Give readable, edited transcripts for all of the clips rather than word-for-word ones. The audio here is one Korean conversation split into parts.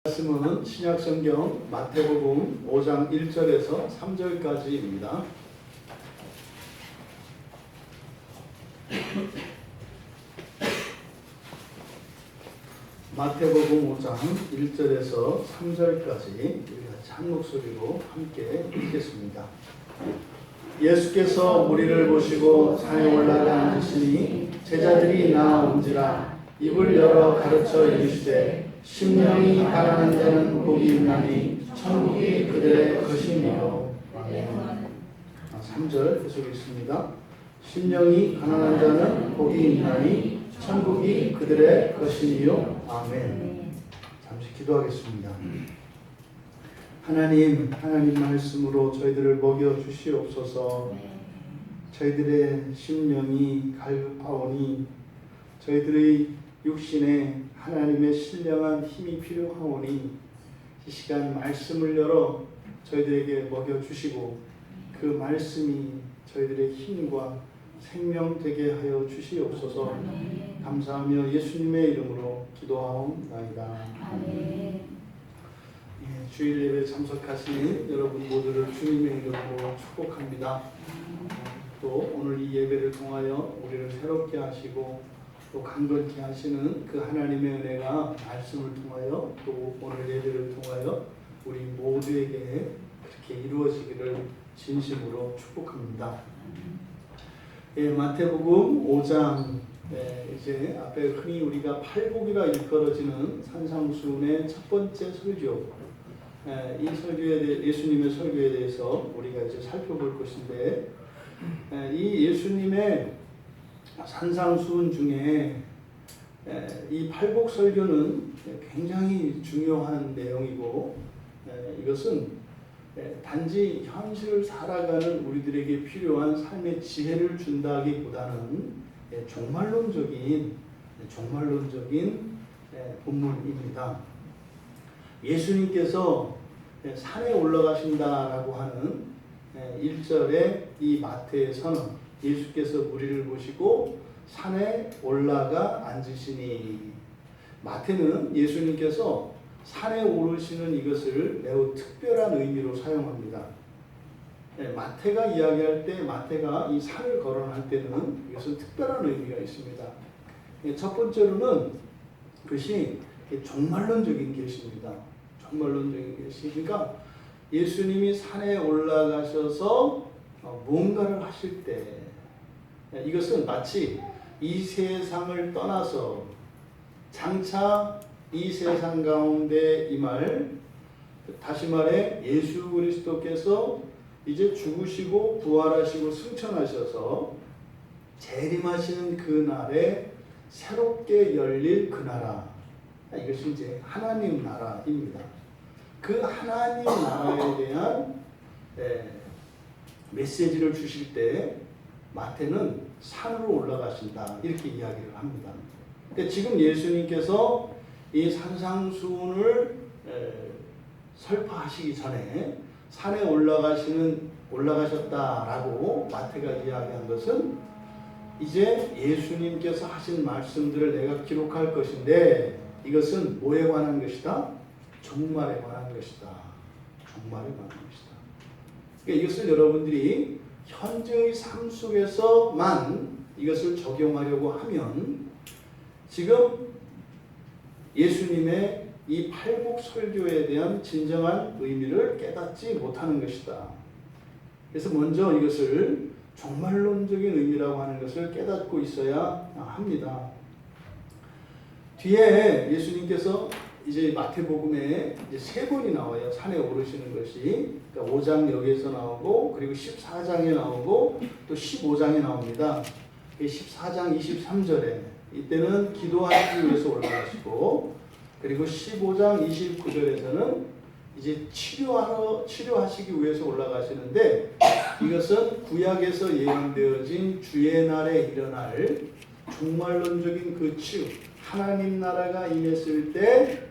말씀은 신약성경 마태복음 5장 1절에서 3절까지입니다. 마태복음 5장 1절에서 3절까지 우리가 한 목소리로 함께 읽겠습니다. 예수께서 무리를 보시고 산에 올라가 앉으시니 제자들이 나온지라 입을 열어 가르쳐 이르시되 심령이 가난한 자는 복이 있나니 천국이 그들의 것이니요. 3절 계속 읽습니다. 심령이 가난한 자는 복이 있나니 천국이 그들의 것이니요. 아멘. 잠시 기도하겠습니다. 하나님 말씀으로 저희들을 먹여 주시옵소서. 저희들의 심령이 갈급하오니 저희들의 육신에 하나님의 신령한 힘이 필요하오니 이 시간 말씀을 열어 저희들에게 먹여 주시고 그 말씀이 저희들의 힘과 생명 되게 하여 주시옵소서. 감사하며 예수님의 이름으로 기도하옵나이다. 주일 예배 참석하신 여러분 모두를 주님의 이름으로 축복합니다. 또 오늘 이 예배를 통하여 우리를 새롭게 하시고 또 강건케 하시는 그 하나님의 은혜가 말씀을 통하여 또 오늘 예배를 통하여 우리 모두에게 그렇게 이루어지기를 진심으로 축복합니다. 마태복음 5장 이제 앞에 흔히 우리가 팔복이라 일컬어지는 산상수훈의 첫 번째 설교, 이 설교에 대해 예수님의 설교에 대해서 우리가 이제 살펴볼 것인데, 이 예수님의 산상수훈 중에 이 팔복 설교는 굉장히 중요한 내용이고, 이것은 단지 현실을 살아가는 우리들에게 필요한 삶의 지혜를 준다기보다는 종말론적인 본문입니다. 예수님께서 산에 올라가신다라고 하는 1절의 이 마태에서는 예수께서 무리를 보시고 산에 올라가 앉으시니, 마태는 예수님께서 산에 오르시는 이것을 매우 특별한 의미로 사용합니다. 마태가 이야기할 때, 마태가 이 산을 거론할 때는 이것은 특별한 의미가 있습니다. 첫 번째로는 그것이 종말론적인 계시입니다. 종말론적인 계시. 그러니까 예수님이 산에 올라가셔서 뭔가를 하실 때, 이것은 마치 이 세상을 떠나서 장차 이 세상 가운데 임할, 다시 말해 예수 그리스도께서 이제 죽으시고 부활하시고 승천하셔서 재림하시는 그 날에 새롭게 열릴 그 나라, 이것이 이제 하나님 나라입니다. 그 하나님 나라에 대한 메시지를 주실 때 마태는 산으로 올라가신다 이렇게 이야기를 합니다. 근데 지금 예수님께서 이 산상수훈을 설파하시기 전에 산에 올라가셨다라고 마태가 이야기한 것은 이제 예수님께서 하신 말씀들을 내가 기록할 것인데, 이것은 뭐에 관한 것이다? 종말에 관한 것이다. 종말에 관한 것이다. 그러니까 이것을 여러분들이 현재의 삶 속에서만 이것을 적용하려고 하면 지금 예수님의 이 팔복 설교에 대한 진정한 의미를 깨닫지 못하는 것이다. 그래서 먼저 이것을 종말론적인 의미라고 하는 것을 깨닫고 있어야 합니다. 뒤에 예수님께서 이제 마태복음에 이제 3번이 나와요. 산에 오르시는 것이. 그러니까 5장 여기에서 나오고, 그리고 14장에 나오고, 또 15장에 나옵니다. 14장 23절에 이때는 기도하기 위해서 올라가시고, 그리고 15장 29절에서는 이제 치료하시기 위해서 올라가시는데, 이것은 구약에서 예언되어진 주의 날에 일어날 종말론적인 그 치유, 하나님 나라가 임했을 때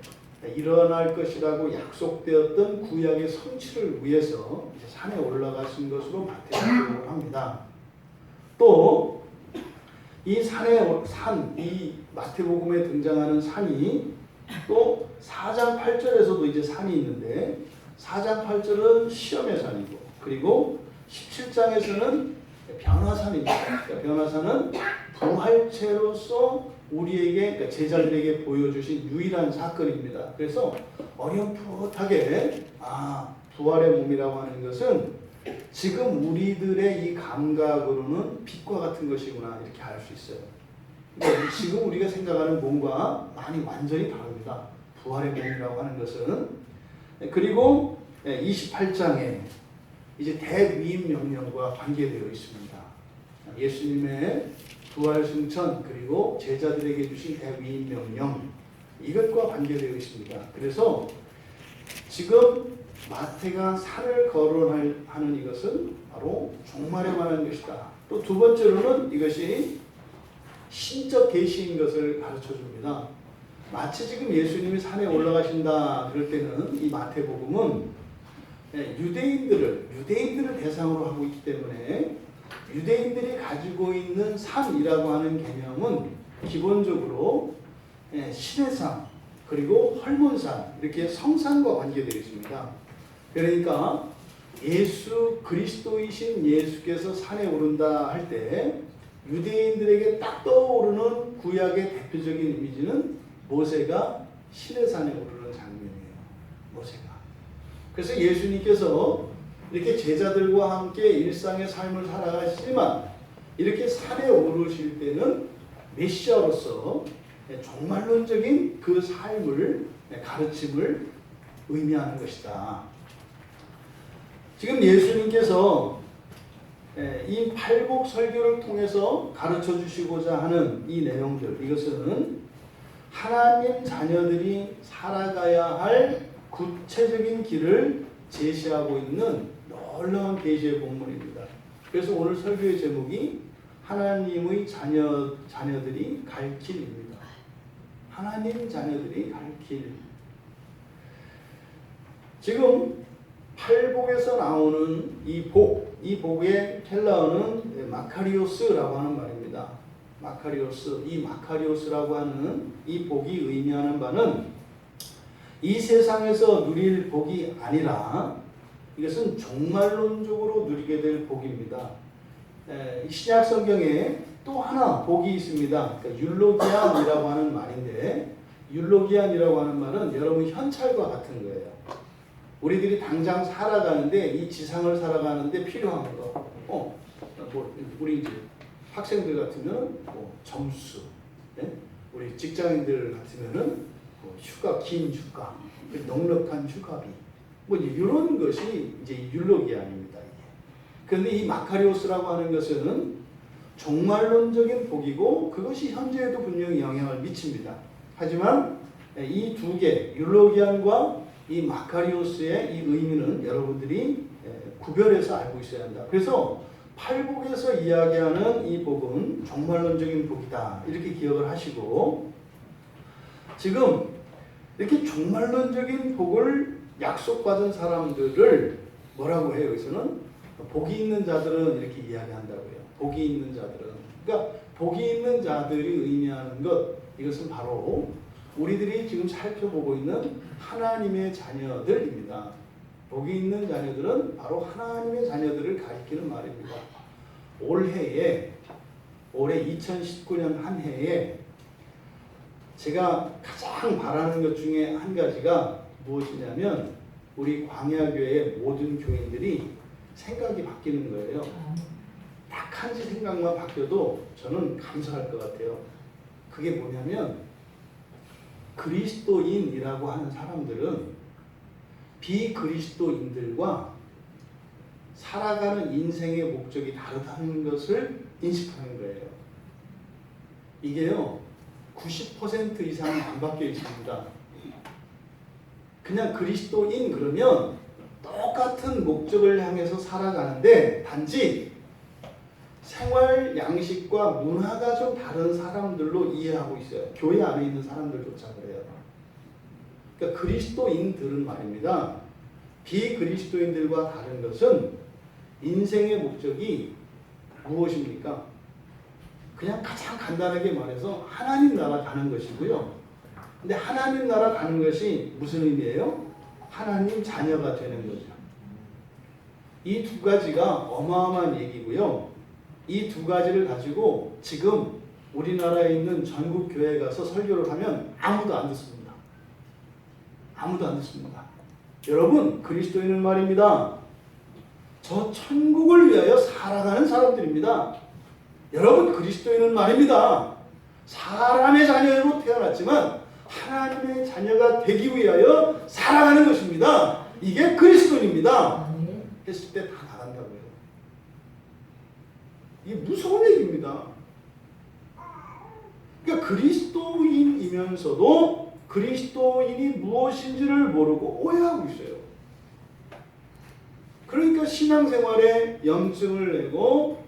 일어날 것이라고 약속되었던 구약의 성취를 위해서 이제 산에 올라가신 것으로 마태가 기록을 합니다. 또 이 이 마태복음에 등장하는 산이 또 4장 8절에서도 이제 산이 있는데 4장 8절은 시험의 산이고 그리고 17장에서는 변화산입니다. 그러니까 변화산은 부활체로서 우리에게 그러니까 제자들에게 보여주신 유일한 사건입니다. 그래서 어렴풋하게 부활의 몸이라고 하는 것은 지금 우리들의 이 감각으로는 빛과 같은 것이구나 이렇게 알 수 있어요. 그러니까 지금 우리가 생각하는 몸과 많이 완전히 다릅니다. 부활의 몸이라고 하는 것은. 그리고 28장에 이제 대위임 명령과 관계되어 있습니다. 예수님의 부활 승천 그리고 제자들에게 주신 대위임 명령 이것과 관계되어 있습니다. 그래서 지금 마태가 산을 거론하는 이것은 바로 종말에 관한 것이다. 또 두 번째로는 이것이 신적 계시인 것을 가르쳐 줍니다. 마치 지금 예수님이 산에 올라가신다 그럴 때는 이 마태복음은 유대인들을 대상으로 하고 있기 때문에 유대인들이 가지고 있는 산이라고 하는 개념은 기본적으로 신의 산 그리고 헐몬산 이렇게 성산과 관계되어 있습니다. 그러니까 예수 그리스도이신 예수께서 산에 오른다 할 때 유대인들에게 딱 떠오르는 구약의 대표적인 이미지는 모세가 시내산에 오르는 장면이에요. 모세가. 그래서 예수님께서 이렇게 제자들과 함께 일상의 삶을 살아가시지만 이렇게 산에 오르실 때는 메시아로서 종말론적인 그 삶을 가르침을 의미하는 것이다. 지금 예수님께서 이 팔복 설교를 통해서 가르쳐 주시고자 하는 이 내용들 이것은 하나님 자녀들이 살아가야 할 구체적인 길을 제시하고 있는 놀라운 계시의 본문입니다. 그래서 오늘 설교의 제목이 하나님의 자녀들이 갈 길입니다. 하나님 자녀들이 갈 길. 지금 팔복에서 나오는 이 복의 헬라어는 마카리오스라고 하는 말입니다. 마카리오스, 이 마카리오스라고 하는 이 복이 의미하는 바는 이 세상에서 누릴 복이 아니라 이것은 종말론적으로 누리게 될 복입니다. 신약 성경에 또 하나 복이 있습니다. 그러니까 율로기안이라고 하는 말인데 율로기안이라고 하는 말은 여러분 현찰과 같은 거예요. 우리들이 당장 살아가는데 이 지상을 살아가는데 필요한 거. 우리 이제 학생들 같으면 점수, 네? 우리 직장인들 같으면은 휴가, 긴 휴가, 넉넉한 휴가비, 이런 것이 이제 율로기안입니다. 그런데 이 마카리오스라고 하는 것은 종말론적인 복이고 그것이 현재에도 분명히 영향을 미칩니다. 하지만 이 두 개, 율로기안과 이 마카리오스의 이 의미는 여러분들이 구별해서 알고 있어야 한다. 그래서 팔복에서 이야기하는 이 복은 종말론적인 복이다. 이렇게 기억을 하시고 지금 이렇게 종말론적인 복을 약속받은 사람들을 뭐라고 해요? 여기서는 복이 있는 자들은 이렇게 이야기한다고요. 복이 있는 자들은. 그러니까 복이 있는 자들이 의미하는 것 이것은 바로 우리들이 지금 살펴보고 있는 하나님의 자녀들입니다. 복이 있는 자녀들은 바로 하나님의 자녀들을 가리키는 말입니다. 올해 2019년 한 해에 제가 가장 바라는 것 중에 한 가지가 무엇이냐면 우리 광야교회의 모든 교인들이 생각이 바뀌는 거예요. 딱 한 가지 생각만 바뀌어도 저는 감사할 것 같아요. 그게 뭐냐면 그리스도인이라고 하는 사람들은 비그리스도인들과 살아가는 인생의 목적이 다르다는 것을 인식하는 거예요. 이게요 90% 이상은 안 바뀌어 있습니다. 그냥 그리스도인 그러면 똑같은 목적을 향해서 살아가는데 단지 생활 양식과 문화가 좀 다른 사람들로 이해하고 있어요. 교회 안에 있는 사람들조차 그래요. 그러니까 그리스도인들은 말입니다. 비그리스도인들과 다른 것은 인생의 목적이 무엇입니까? 그냥 가장 간단하게 말해서 하나님 나라 가는 것이고요. 근데 하나님 나라 가는 것이 무슨 의미예요? 하나님 자녀가 되는 거죠. 이 두 가지가 어마어마한 얘기고요. 이 두 가지를 가지고 지금 우리나라에 있는 전국 교회에 가서 설교를 하면 아무도 안 듣습니다. 아무도 안 듣습니다. 여러분, 그리스도인은 말입니다. 저 천국을 위하여 살아가는 사람들입니다. 여러분, 그리스도인은 말입니다. 사람의 자녀로 태어났지만 하나님의 자녀가 되기 위하여 살아가는 것입니다. 이게 그리스도인입니다. 했을 때 다 나간다고요. 이게 무서운 얘기입니다. 그러니까 그리스도인이면서도 그리스도인이 무엇인지를 모르고 오해하고 있어요. 그러니까 신앙생활에 염증을 내고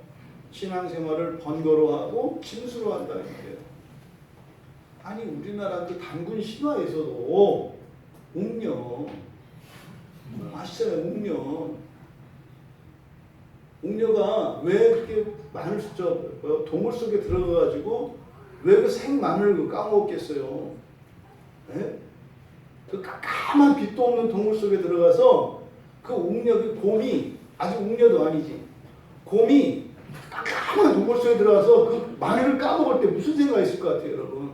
신앙생활을 번거로워하고 짐수로 한다는 거예요. 아니, 우리나라 그 단군 신화에서도 웅녀 아시잖아요. 웅녀가 왜 그렇게 마늘 동물 속에 들어가가지고 왜 그 생마늘을 까먹었겠어요? 네? 그 깜깜한 빛도 없는 동물 속에 들어가서 그 웅녀, 그 곰이, 아직 웅녀도 아니지, 곰이 깜깜한 동물 속에 들어가서 그 마늘을 까먹을 때 무슨 생각이 있을 것 같아요, 여러분?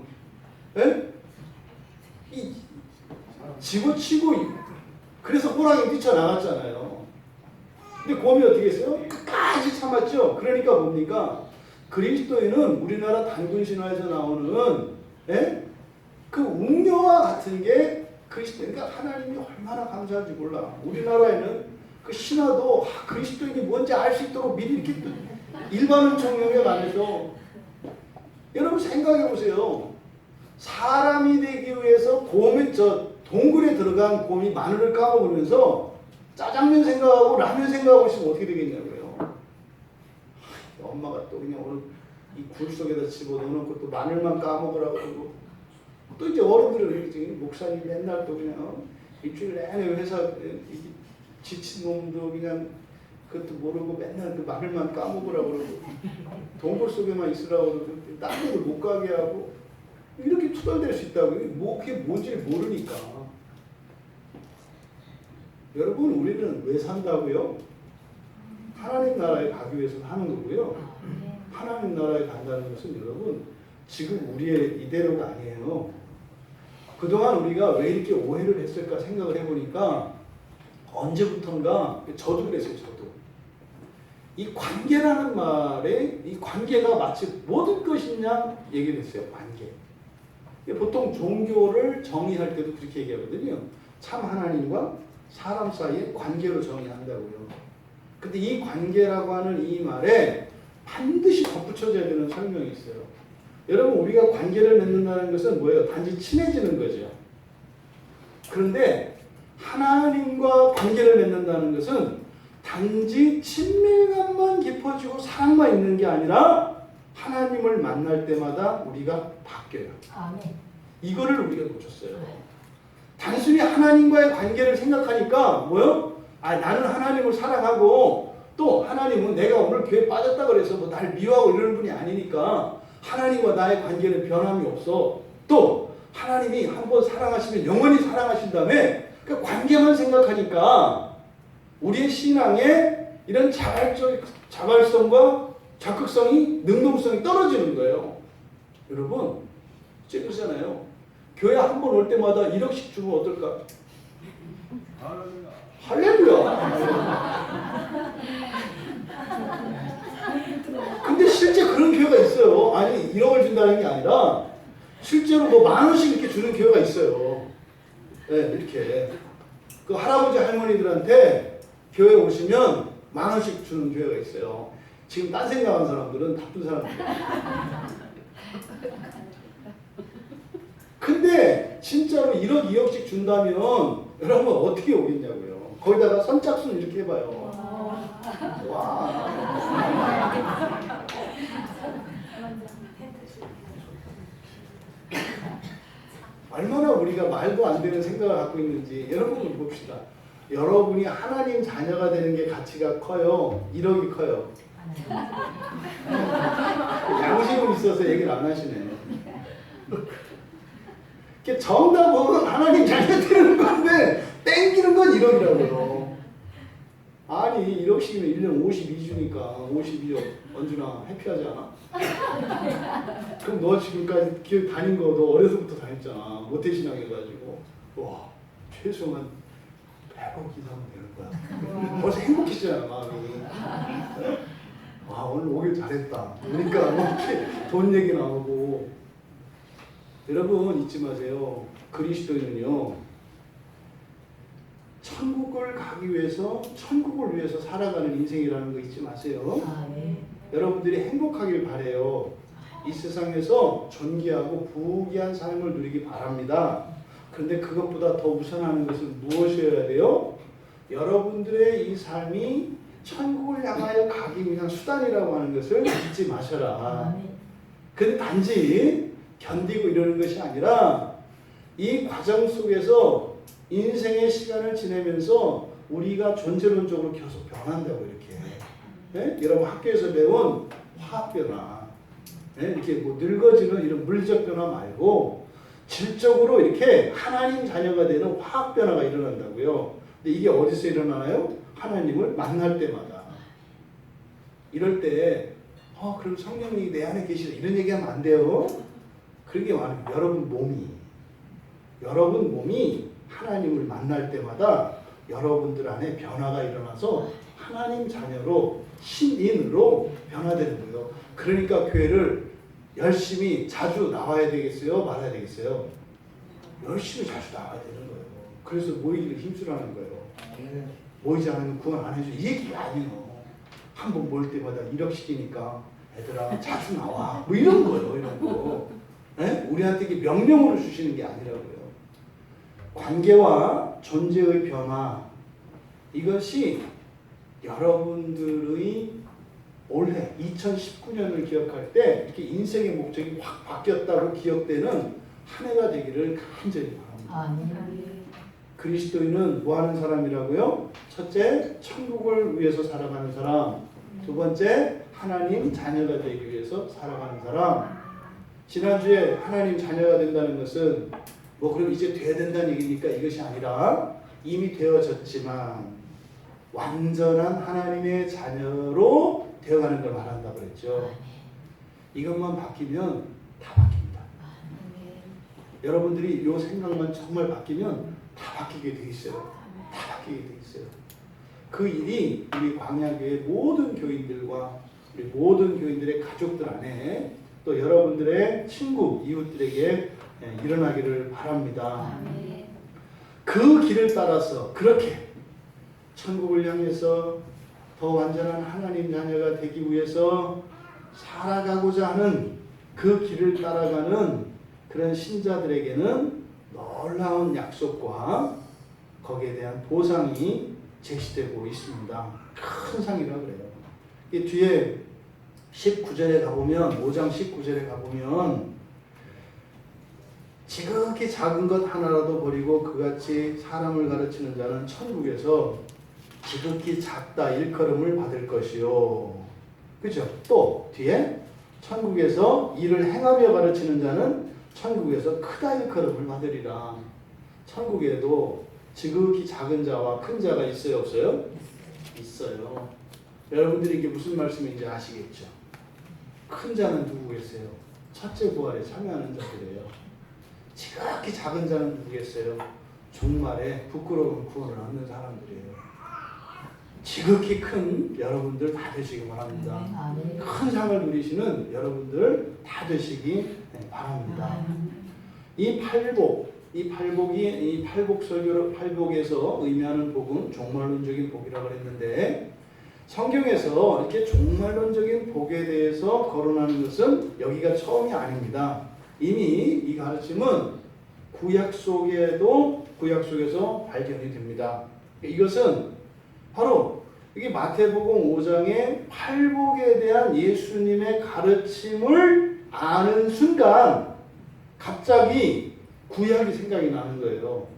네? 집어치고, 그래서 호랑이 뛰쳐나갔잖아요. 근데 곰이 어떻게 했어요? 끝까지 참았죠. 그러니까 뭡니까? 그리스도인은 우리나라 단군 신화에서 나오는 그 웅녀와 같은 게 그리스도인. 그러니까 하나님이 얼마나 감사한지 몰라. 우리나라에는 그 신화도 그리스도인이 뭔지 알 수 있도록 미리 이렇게 일반은 청명에 관해서 여러분 생각해 보세요. 사람이 되기 위해서 동굴에 들어간 곰이 마늘을 까먹으면서 짜장면 생각하고 라면 생각하고 있으면 어떻게 되겠냐고요. 엄마가 또 그냥 오늘 이 굴 속에다 집어넣어놓고 또 마늘만 까먹으라고 그러고, 또 이제 어른들은 목사님 맨날 또 그냥 일주일 내내 회사 지친 놈도 그냥 그것도 모르고 맨날 그 마늘만 까먹으라고 그러고 동굴 속에만 있으라고 그러고 딴 데도 못 가게 하고 이렇게 투덜댈 수 있다고. 그게 뭔지를 모르니까. 여러분, 우리는 왜 산다고요? 하나님 나라에 가기 위해서 하는 거고요. 하나님 나라에 간다는 것은 여러분 지금 우리의 이대로가 아니에요. 그동안 우리가 왜 이렇게 오해를 했을까 생각을 해보니까 언제부턴가 저도 그랬어요. 저도 이 관계라는 말에 이 관계가 마치 모든 것이냐 얘기를 했어요. 관계. 보통 종교를 정의할 때도 그렇게 얘기하거든요. 참 하나님과 사람 사이의 관계로 정의한다고요. 근데 이 관계라고 하는 이 말에 반드시 덧붙여져야 되는 설명이 있어요. 여러분, 우리가 관계를 맺는다는 것은 뭐예요? 단지 친해지는 거죠. 그런데 하나님과 관계를 맺는다는 것은 단지 친밀감만 깊어지고 사랑만 있는 게 아니라 하나님을 만날 때마다 우리가 바뀌어요. 아멘. 이거를 우리가 놓쳤어요. 단순히 하나님과의 관계를 생각하니까 뭐요? 나는 하나님을 사랑하고 또 하나님은 내가 오늘 교회 빠졌다 그래서 뭐 날 미워하고 이러는 분이 아니니까 하나님과 나의 관계는 변함이 없어. 또 하나님이 한번 사랑하시면 영원히 사랑하신다며, 그 관계만 생각하니까 우리의 신앙에 이런 자발성과 적극성이, 능동성이 떨어지는 거예요. 여러분, 그렇잖아요. 교회 한 번 올 때마다 1억씩 주면 어떨까? 할렐루야. 근데 실제 그런 교회가 있어요. 아니 1억을 준다는 게 아니라 실제로 뭐 10,000원씩 이렇게 주는 교회가 있어요. 네, 이렇게 그 할아버지 할머니들한테 교회 오시면 10,000원씩 주는 교회가 있어요. 지금 딴 생각하는 사람들은 나쁜 사람들이에요. 근데 진짜로 1억, 2억씩 준다면 여러분 어떻게 오겠냐고요. 거기다가 선착순 이렇게 해봐요. 와. 얼마나 우리가 말도 안 되는 생각을 갖고 있는지 여러분을 봅시다. 여러분이 하나님 자녀가 되는 게 가치가 커요? 1억이 커요? 양심은 있어서 얘기를 안 하시네. 정답은 하나님 자녀 되는 건데 땡기는 건 1억이라고요. 아니 1억씩이면 1년 52주니까 52억 언제나 해피하지 않아? 그럼 너 지금까지 길 다닌 거 너 어려서부터 다녔잖아. 모태신앙 해가지고 와 최소한 100억 이상은 되는 거야. 벌써 행복해지잖아 마음이. 와 오늘 오길 잘했다. 그러니까 뭐 이렇게 돈 얘기 나오고. 여러분 잊지 마세요. 그리스도인은요 천국을 가기 위해서 천국을 위해서 살아가는 인생이라는 거 잊지 마세요. 네. 여러분들이 행복하길 바래요. 이 세상에서 존귀하고 부귀한 삶을 누리기 바랍니다. 그런데 그것보다 더 우선하는 것은 무엇이어야 돼요? 여러분들의 이 삶이 천국을 향하여 가기 위한 수단이라고 하는 것을 잊지 마셔라. 근데 단지 견디고 이러는 것이 아니라 이 과정 속에서 인생의 시간을 지내면서 우리가 존재론적으로 계속 변한다고 이렇게. 네? 여러분 학교에서 배운 화학 변화, 네? 이렇게 뭐 늙어지는 이런 물리적 변화 말고 질적으로 이렇게 하나님 자녀가 되는 화학 변화가 일어난다고요. 근데 이게 어디서 일어나나요? 하나님을 만날 때마다. 이럴 때, 그럼 성령님이 내 안에 계시다 이런 얘기하면 안 돼요. 그런 게 많아요. 여러분 몸이 하나님을 만날 때마다 여러분들 안에 변화가 일어나서 하나님 자녀로 신인으로 변화되는 거예요. 그러니까 교회를 열심히 자주 나와야 되겠어요? 말아야 되겠어요? 열심히 자주 나와야 되는 거예요. 그래서 모이기를 힘쓰라는 거예요. 모이지 않으면 구원 안 해줘. 이 얘기가 아니에요. 한 번 모일 때마다 1억 시키니까 애들아 자주 나와. 뭐 이런 거예요. 이런 거. 네? 우리한테 이게 명령으로 주시는 게 아니라고요. 관계와 존재의 변화, 이것이 여러분들의 올해 2019년을 기억할 때 이렇게 인생의 목적이 확 바뀌었다고 기억되는 한 해가 되기를 간절히 바랍니다. 그리스도인은 뭐 하는 사람이라고요? 첫째, 천국을 위해서 살아가는 사람. 두 번째, 하나님 자녀가 되기 위해서 살아가는 사람. 지난주에 하나님 자녀가 된다는 것은 뭐 그럼 이제 돼야 된다는 얘기니까 이것이 아니라 이미 되어졌지만 완전한 하나님의 자녀로 되어가는 걸 말한다고 그랬죠. 이것만 바뀌면 다 바뀝니다. 여러분들이 이 생각만 정말 바뀌면 다 바뀌게 돼 있어요. 다 바뀌게 돼 있어요. 그 일이 우리 광야교회 모든 교인들과 우리 모든 교인들의 가족들 안에 또 여러분들의 친구, 이웃들에게 일어나기를 바랍니다. 그 길을 따라서 그렇게 천국을 향해서 더 완전한 하나님 자녀가 되기 위해서 살아가고자 하는 그 길을 따라가는 그런 신자들에게는 놀라운 약속과 거기에 대한 보상이 제시되고 있습니다. 큰 상이라고 그래요. 이 뒤에 19절에 가보면 5장 19절에 가보면 지극히 작은 것 하나라도 버리고 그같이 사람을 가르치는 자는 천국에서 지극히 작다 일컬음을 받을 것이요. 그죠? 또 뒤에 천국에서 이를 행하며 가르치는 자는 천국에서 크다 일컬음을 받으리라. 천국에도 지극히 작은 자와 큰 자가 있어요, 없어요? 있어요. 여러분들이 이게 무슨 말씀인지 아시겠죠? 큰 자는 누구겠어요? 첫째 부활에 참여하는 자들이에요. 지극히 작은 자는 누구겠어요? 종말에 부끄러운 구원을 얻는 사람들이에요. 지극히 큰 여러분들 다 되시기 바랍니다. 큰 상을 누리시는 여러분들 다 되시기 바랍니다. 이 팔복에서 의미하는 복은 종말론적인 복이라고 했는데 성경에서 이렇게 종말론적인 복에 대해서 거론하는 것은 여기가 처음이 아닙니다. 이미 이 가르침은 구약 속에서 발견이 됩니다. 이것은 바로 이게 마태복음 5장의 팔복에 대한 예수님의 가르침을 아는 순간 갑자기 구약이 생각이 나는 거예요.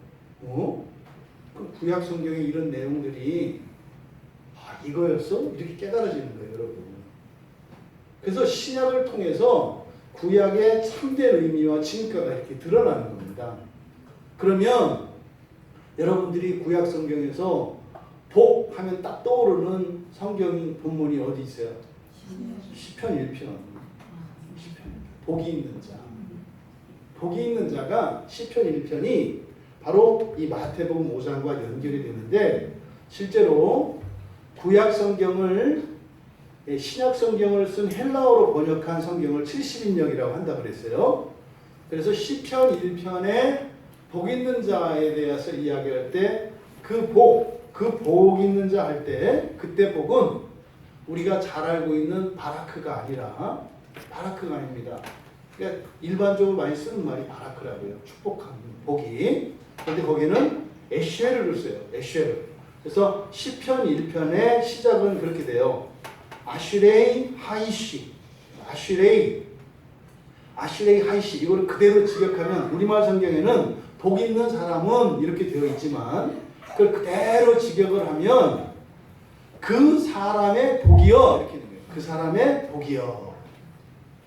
그 구약 성경에 이런 내용들이 이거였어? 이렇게 깨달아지는 거예요, 여러분. 그래서 신약을 통해서 구약의 참된 의미와 진가가 이렇게 드러나는 겁니다. 겁니다. 그러면 여러분들이 구약 성경에서 복 하면 딱 떠오르는 성경 본문이 어디 있어요? 시편 1편. 복이 있는 자. 복이 있는 자가 시편 1편이 바로 이 마태복음 5장과 연결이 되는데, 실제로 구약 성경을, 신약 성경을 쓴 헬라어로 번역한 성경을 70인역이라고 한다 그랬어요. 그래서 시편 1편에 복 있는 자에 대해서 이야기할 때 그 복 있는 자 할 때 그때 복은 우리가 잘 알고 있는 바라크가 아니라, 바라크가 아닙니다. 그러니까 일반적으로 많이 쓰는 말이 바라크라고요. 축복하는 복이. 그런데 거기는 에쉐르를 써요. 에쉐르. 그래서 시편 1편의 시작은 그렇게 돼요. 아슈레이 하이시. 아슈레이 하이시. 이거를 그대로 직역하면 우리말 성경에는 복 있는 사람은 이렇게 되어 있지만 그걸 그대로 직역을 하면 그 사람의 복이여 이렇게 되는 거예요. 그 사람의 복이여.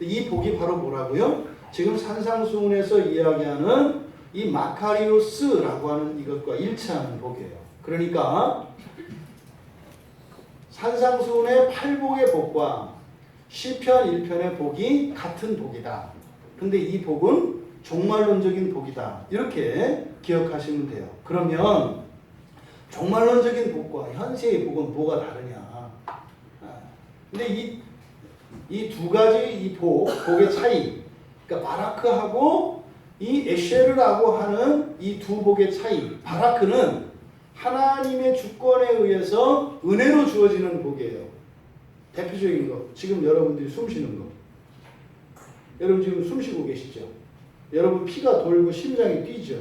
이 복이 바로 뭐라고요? 지금 산상수훈에서 이야기하는 이 마카리오스라고 하는 이것과 일치하는 복이에요. 그러니까 산상수훈의 8복의 복과 시편 1편의 복이 같은 복이다. 근데 이 복은 종말론적인 복이다. 이렇게 기억하시면 돼요. 그러면 종말론적인 복과 현세의 복은 뭐가 다르냐? 근데 이 두 가지 이 복의 차이, 그러니까 바라크하고 이 에쉐르라고 하는 이 두 복의 차이. 바라크는 하나님의 주권에 의해서 은혜로 주어지는 복이에요. 대표적인 거, 지금 여러분들이 숨 쉬는 거. 여러분 지금 숨 쉬고 계시죠? 여러분 피가 돌고 심장이 뛰죠?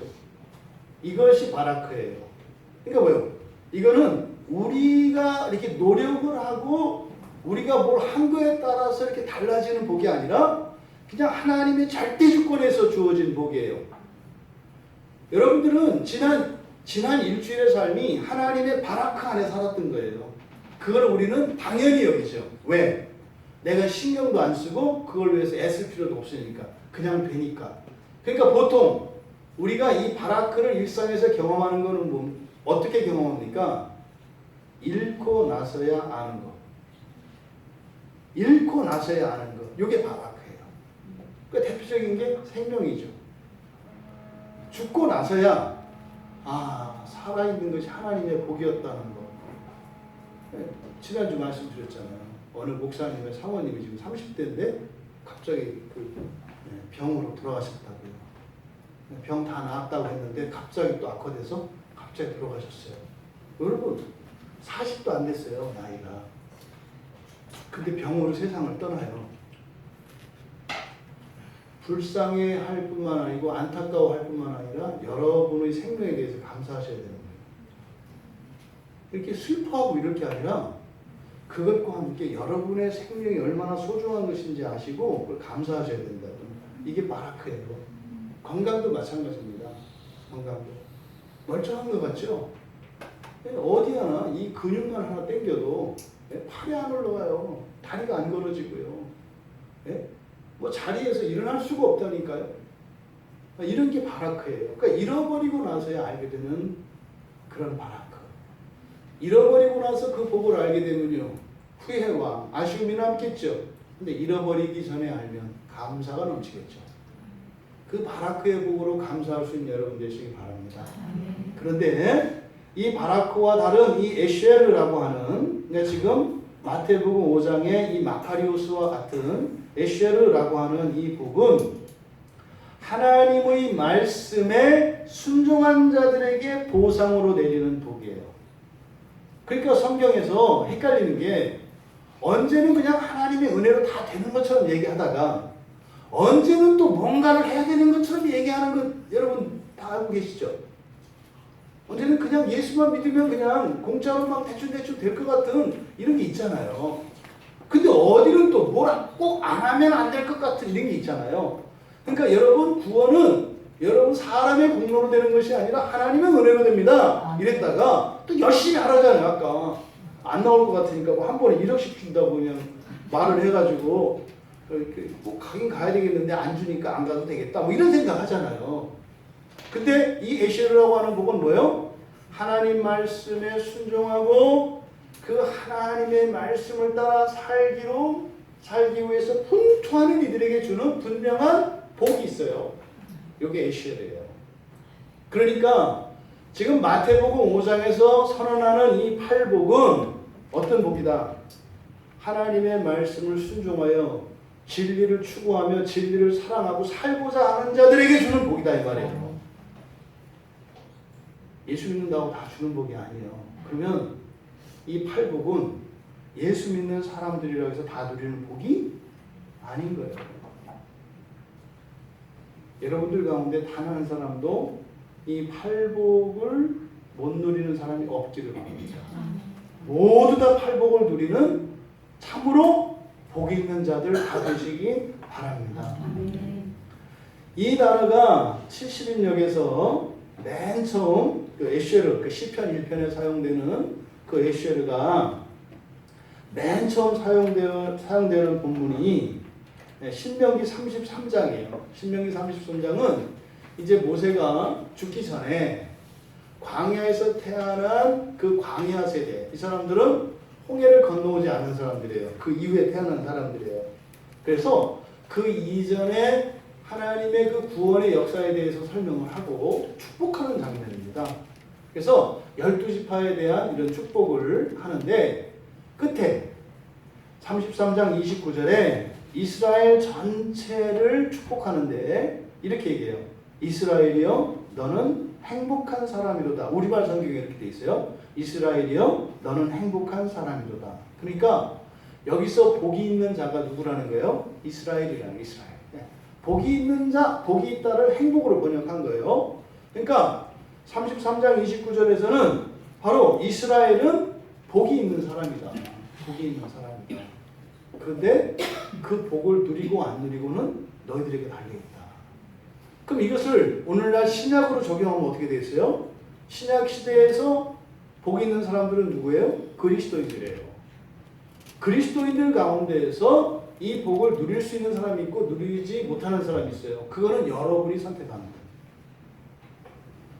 이것이 바라크예요. 그러니까 뭐예요? 이거는 우리가 이렇게 노력을 하고 우리가 뭘 한 거에 따라서 이렇게 달라지는 복이 아니라 그냥 하나님의 절대 주권에서 주어진 복이에요. 여러분들은 지난 일주일의 삶이 하나님의 바라크 안에 살았던 거예요. 그걸 우리는 당연히 여기죠. 왜? 내가 신경도 안 쓰고 그걸 위해서 애쓸 필요도 없으니까. 그냥 되니까. 그러니까 보통 우리가 이 바라크를 일상에서 경험하는 거는 뭐, 어떻게 경험합니까? 잃고 나서야 아는 거. 잃고 나서야 아는 거. 이게 바라크예요. 그러니까 대표적인 게 생명이죠. 죽고 나서야 살아있는 것이 하나님의 복이었다는 거. 지난주 말씀드렸잖아요. 어느 목사님의 사모님이 지금 30대인데 갑자기 병으로 돌아가셨다고요. 병 다 나았다고 했는데 갑자기 또 악화돼서 갑자기 돌아가셨어요. 여러분 40도 안 됐어요, 나이가. 근데 병으로 세상을 떠나요. 불쌍해할 뿐만 아니고 안타까워할 뿐만 아니라 여러분의 생명에 대해서 감사하셔야 되는 거예요. 이렇게 슬퍼하고 이럴 게 아니라 그것과 함께 여러분의 생명이 얼마나 소중한 것인지 아시고 그걸 감사하셔야 된다고. 이게 바라크예요. 건강도 마찬가지입니다. 건강도. 멀쩡한 것 같죠? 어디 하나 이 근육만 하나 당겨도 팔이 안 올라가요. 다리가 안 걸어지고요. 뭐 자리에서 일어날 수가 없다니까요. 이런 게 바라크예요. 그러니까 잃어버리고 나서야 알게 되는 그런 바라크. 잃어버리고 나서 그 복을 알게 되면요, 후회와 아쉬움이 남겠죠. 근데 잃어버리기 전에 알면 감사가 넘치겠죠. 그 바라크의 복으로 감사할 수 있는 여러분 되시기 바랍니다. 그런데 이 바라크와 다른 이 에쉐르라고 하는, 그러니까 지금 마태복음 5장의 이 마카리오스와 같은 에쉐르라고 하는 이 복은 하나님의 말씀에 순종한 자들에게 보상으로 내리는 복이에요. 그러니까 성경에서 헷갈리는 게 언제는 그냥 하나님의 은혜로 다 되는 것처럼 얘기하다가 언제는 또 뭔가를 해야 되는 것처럼 얘기하는 것 여러분 다 알고 계시죠? 언제는 그냥 예수만 믿으면 그냥 공짜로 막 대충 될 것 같은 이런 게 있잖아요. 근데 어디는 또 뭐라 꼭 안 하면 안 될 것 같은 이런 게 있잖아요. 그러니까 여러분 구원은 여러분 사람의 공로로 되는 것이 아니라 하나님의 은혜로 됩니다. 이랬다가 또 열심히 하라잖아요. 아까 안 나올 것 같으니까 뭐 한 번에 1억씩 준다고 그냥 말을 해가지고 이렇게 뭐 가긴 가야 되겠는데 안 주니까 안 가도 되겠다 뭐 이런 생각 하잖아요. 근데 이 에시르라고 하는 복은 뭐예요? 하나님 말씀에 순종하고 그 하나님의 말씀을 따라 살기 위해서 분투하는 이들에게 주는 분명한 복이 있어요. 이게 에시르예요. 그러니까 지금 마태복음 5장에서 선언하는 이 8복은 어떤 복이다? 하나님의 말씀을 순종하여 진리를 추구하며 진리를 사랑하고 살고자 하는 자들에게 주는 복이다 이 말이에요. 예수 믿는다고 다 주는 복이 아니에요. 그러면 이 8복은 예수 믿는 사람들이라고 해서 다 누리는 복이 아닌 거예요. 여러분들 가운데 단 한 사람도 이 8복을 못 누리는 사람이 없기를 바랍니다. 모두 다 8복을 누리는 참으로 복 있는 자들 다 되시기 바랍니다. 이 단어가 70인역에서 맨 처음 그 에쉐르, 그 시편 1편에 사용되는 그 에쉐르가 맨 처음 사용되는 본문이 신명기 33장이에요. 신명기 33장은 이제 모세가 죽기 전에 광야에서 태어난 그 광야 세대, 이 사람들은 홍해를 건너오지 않은 사람들이에요. 그 이후에 태어난 사람들이에요. 그래서 그 이전에 하나님의 그 구원의 역사에 대해서 설명을 하고 축복하는 장면입니다. 그래서 12지파에 대한 이런 축복을 하는데 끝에 33장 29절에 이스라엘 전체를 축복하는데 이렇게 얘기해요. 이스라엘이여 너는 행복한 사람이로다. 우리말 성경에 이렇게 돼 있어요. 이스라엘이여 너는 행복한 사람이로다. 그러니까 여기서 복이 있는 자가 누구라는 거예요? 이스라엘이라는 이스라엘. 복이 있는 자, 복이 있다를 행복으로 번역한 거예요. 그러니까 33장 29절에서는 바로 이스라엘은 복이 있는 사람이다. 복이 있는 사람이다. 그런데 그 복을 누리고 안 누리고는 너희들에게 달려있다. 그럼 이것을 오늘날 신약으로 적용하면 어떻게 되겠어요? 신약 시대에서 복 있는 사람들은 누구예요? 그리스도인들이에요. 그리스도인들 가운데에서 이 복을 누릴 수 있는 사람이 있고 누리지 못하는 사람이 있어요. 그거는 여러분이 선택합니다.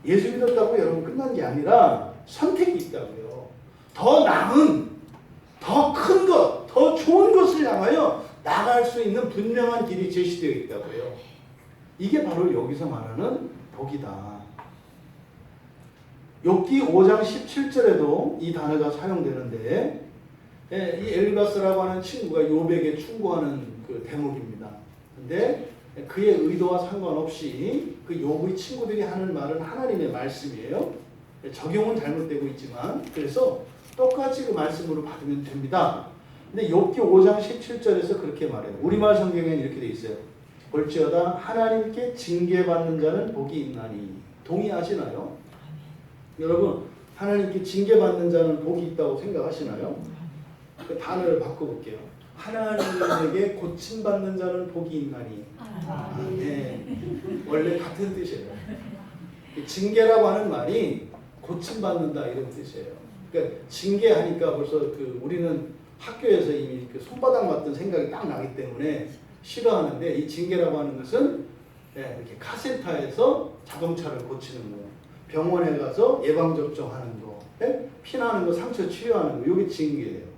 예수 믿었다고 여러분 끝난 게 아니라 선택이 있다고요. 더 나은, 더 큰 것, 더 좋은 것을 향하여 나갈 수 있는 분명한 길이 제시되어 있다고요. 이게 바로 여기서 말하는 복이다. 욥기 5장 17절에도 이 단어가 사용되는데 이 엘리바스라고 하는 친구가 욥에게 충고하는 그 대목입니다. 근데 그의 의도와 상관없이 그 욥의 친구들이 하는 말은 하나님의 말씀이에요. 적용은 잘못되고 있지만 그래서 똑같이 그 말씀으로 받으면 됩니다. 근데 욥기 5장 17절에서 그렇게 말해요. 우리말 성경에는 이렇게 돼 있어요. 볼지어다 하나님께 징계받는 자는 복이 있나니. 동의하시나요? 여러분 하나님께 징계받는 자는 복이 있다고 생각하시나요? 그 단어를 바꿔볼게요. 하나님에게 고침받는 자는 복이 있나니. 네. 원래 같은 뜻이에요. 징계라고 하는 말이 고침받는다 이런 뜻이에요. 그러니까 징계하니까 벌써 그 우리는 학교에서 이미 그 손바닥 맞던 생각이 딱 나기 때문에 싫어하는데 이 징계라고 하는 것은 이렇게 카센터에서 자동차를 고치는 거, 병원에 가서 예방접종하는 거, 피나는 거, 상처 치료하는 거, 이게 징계예요.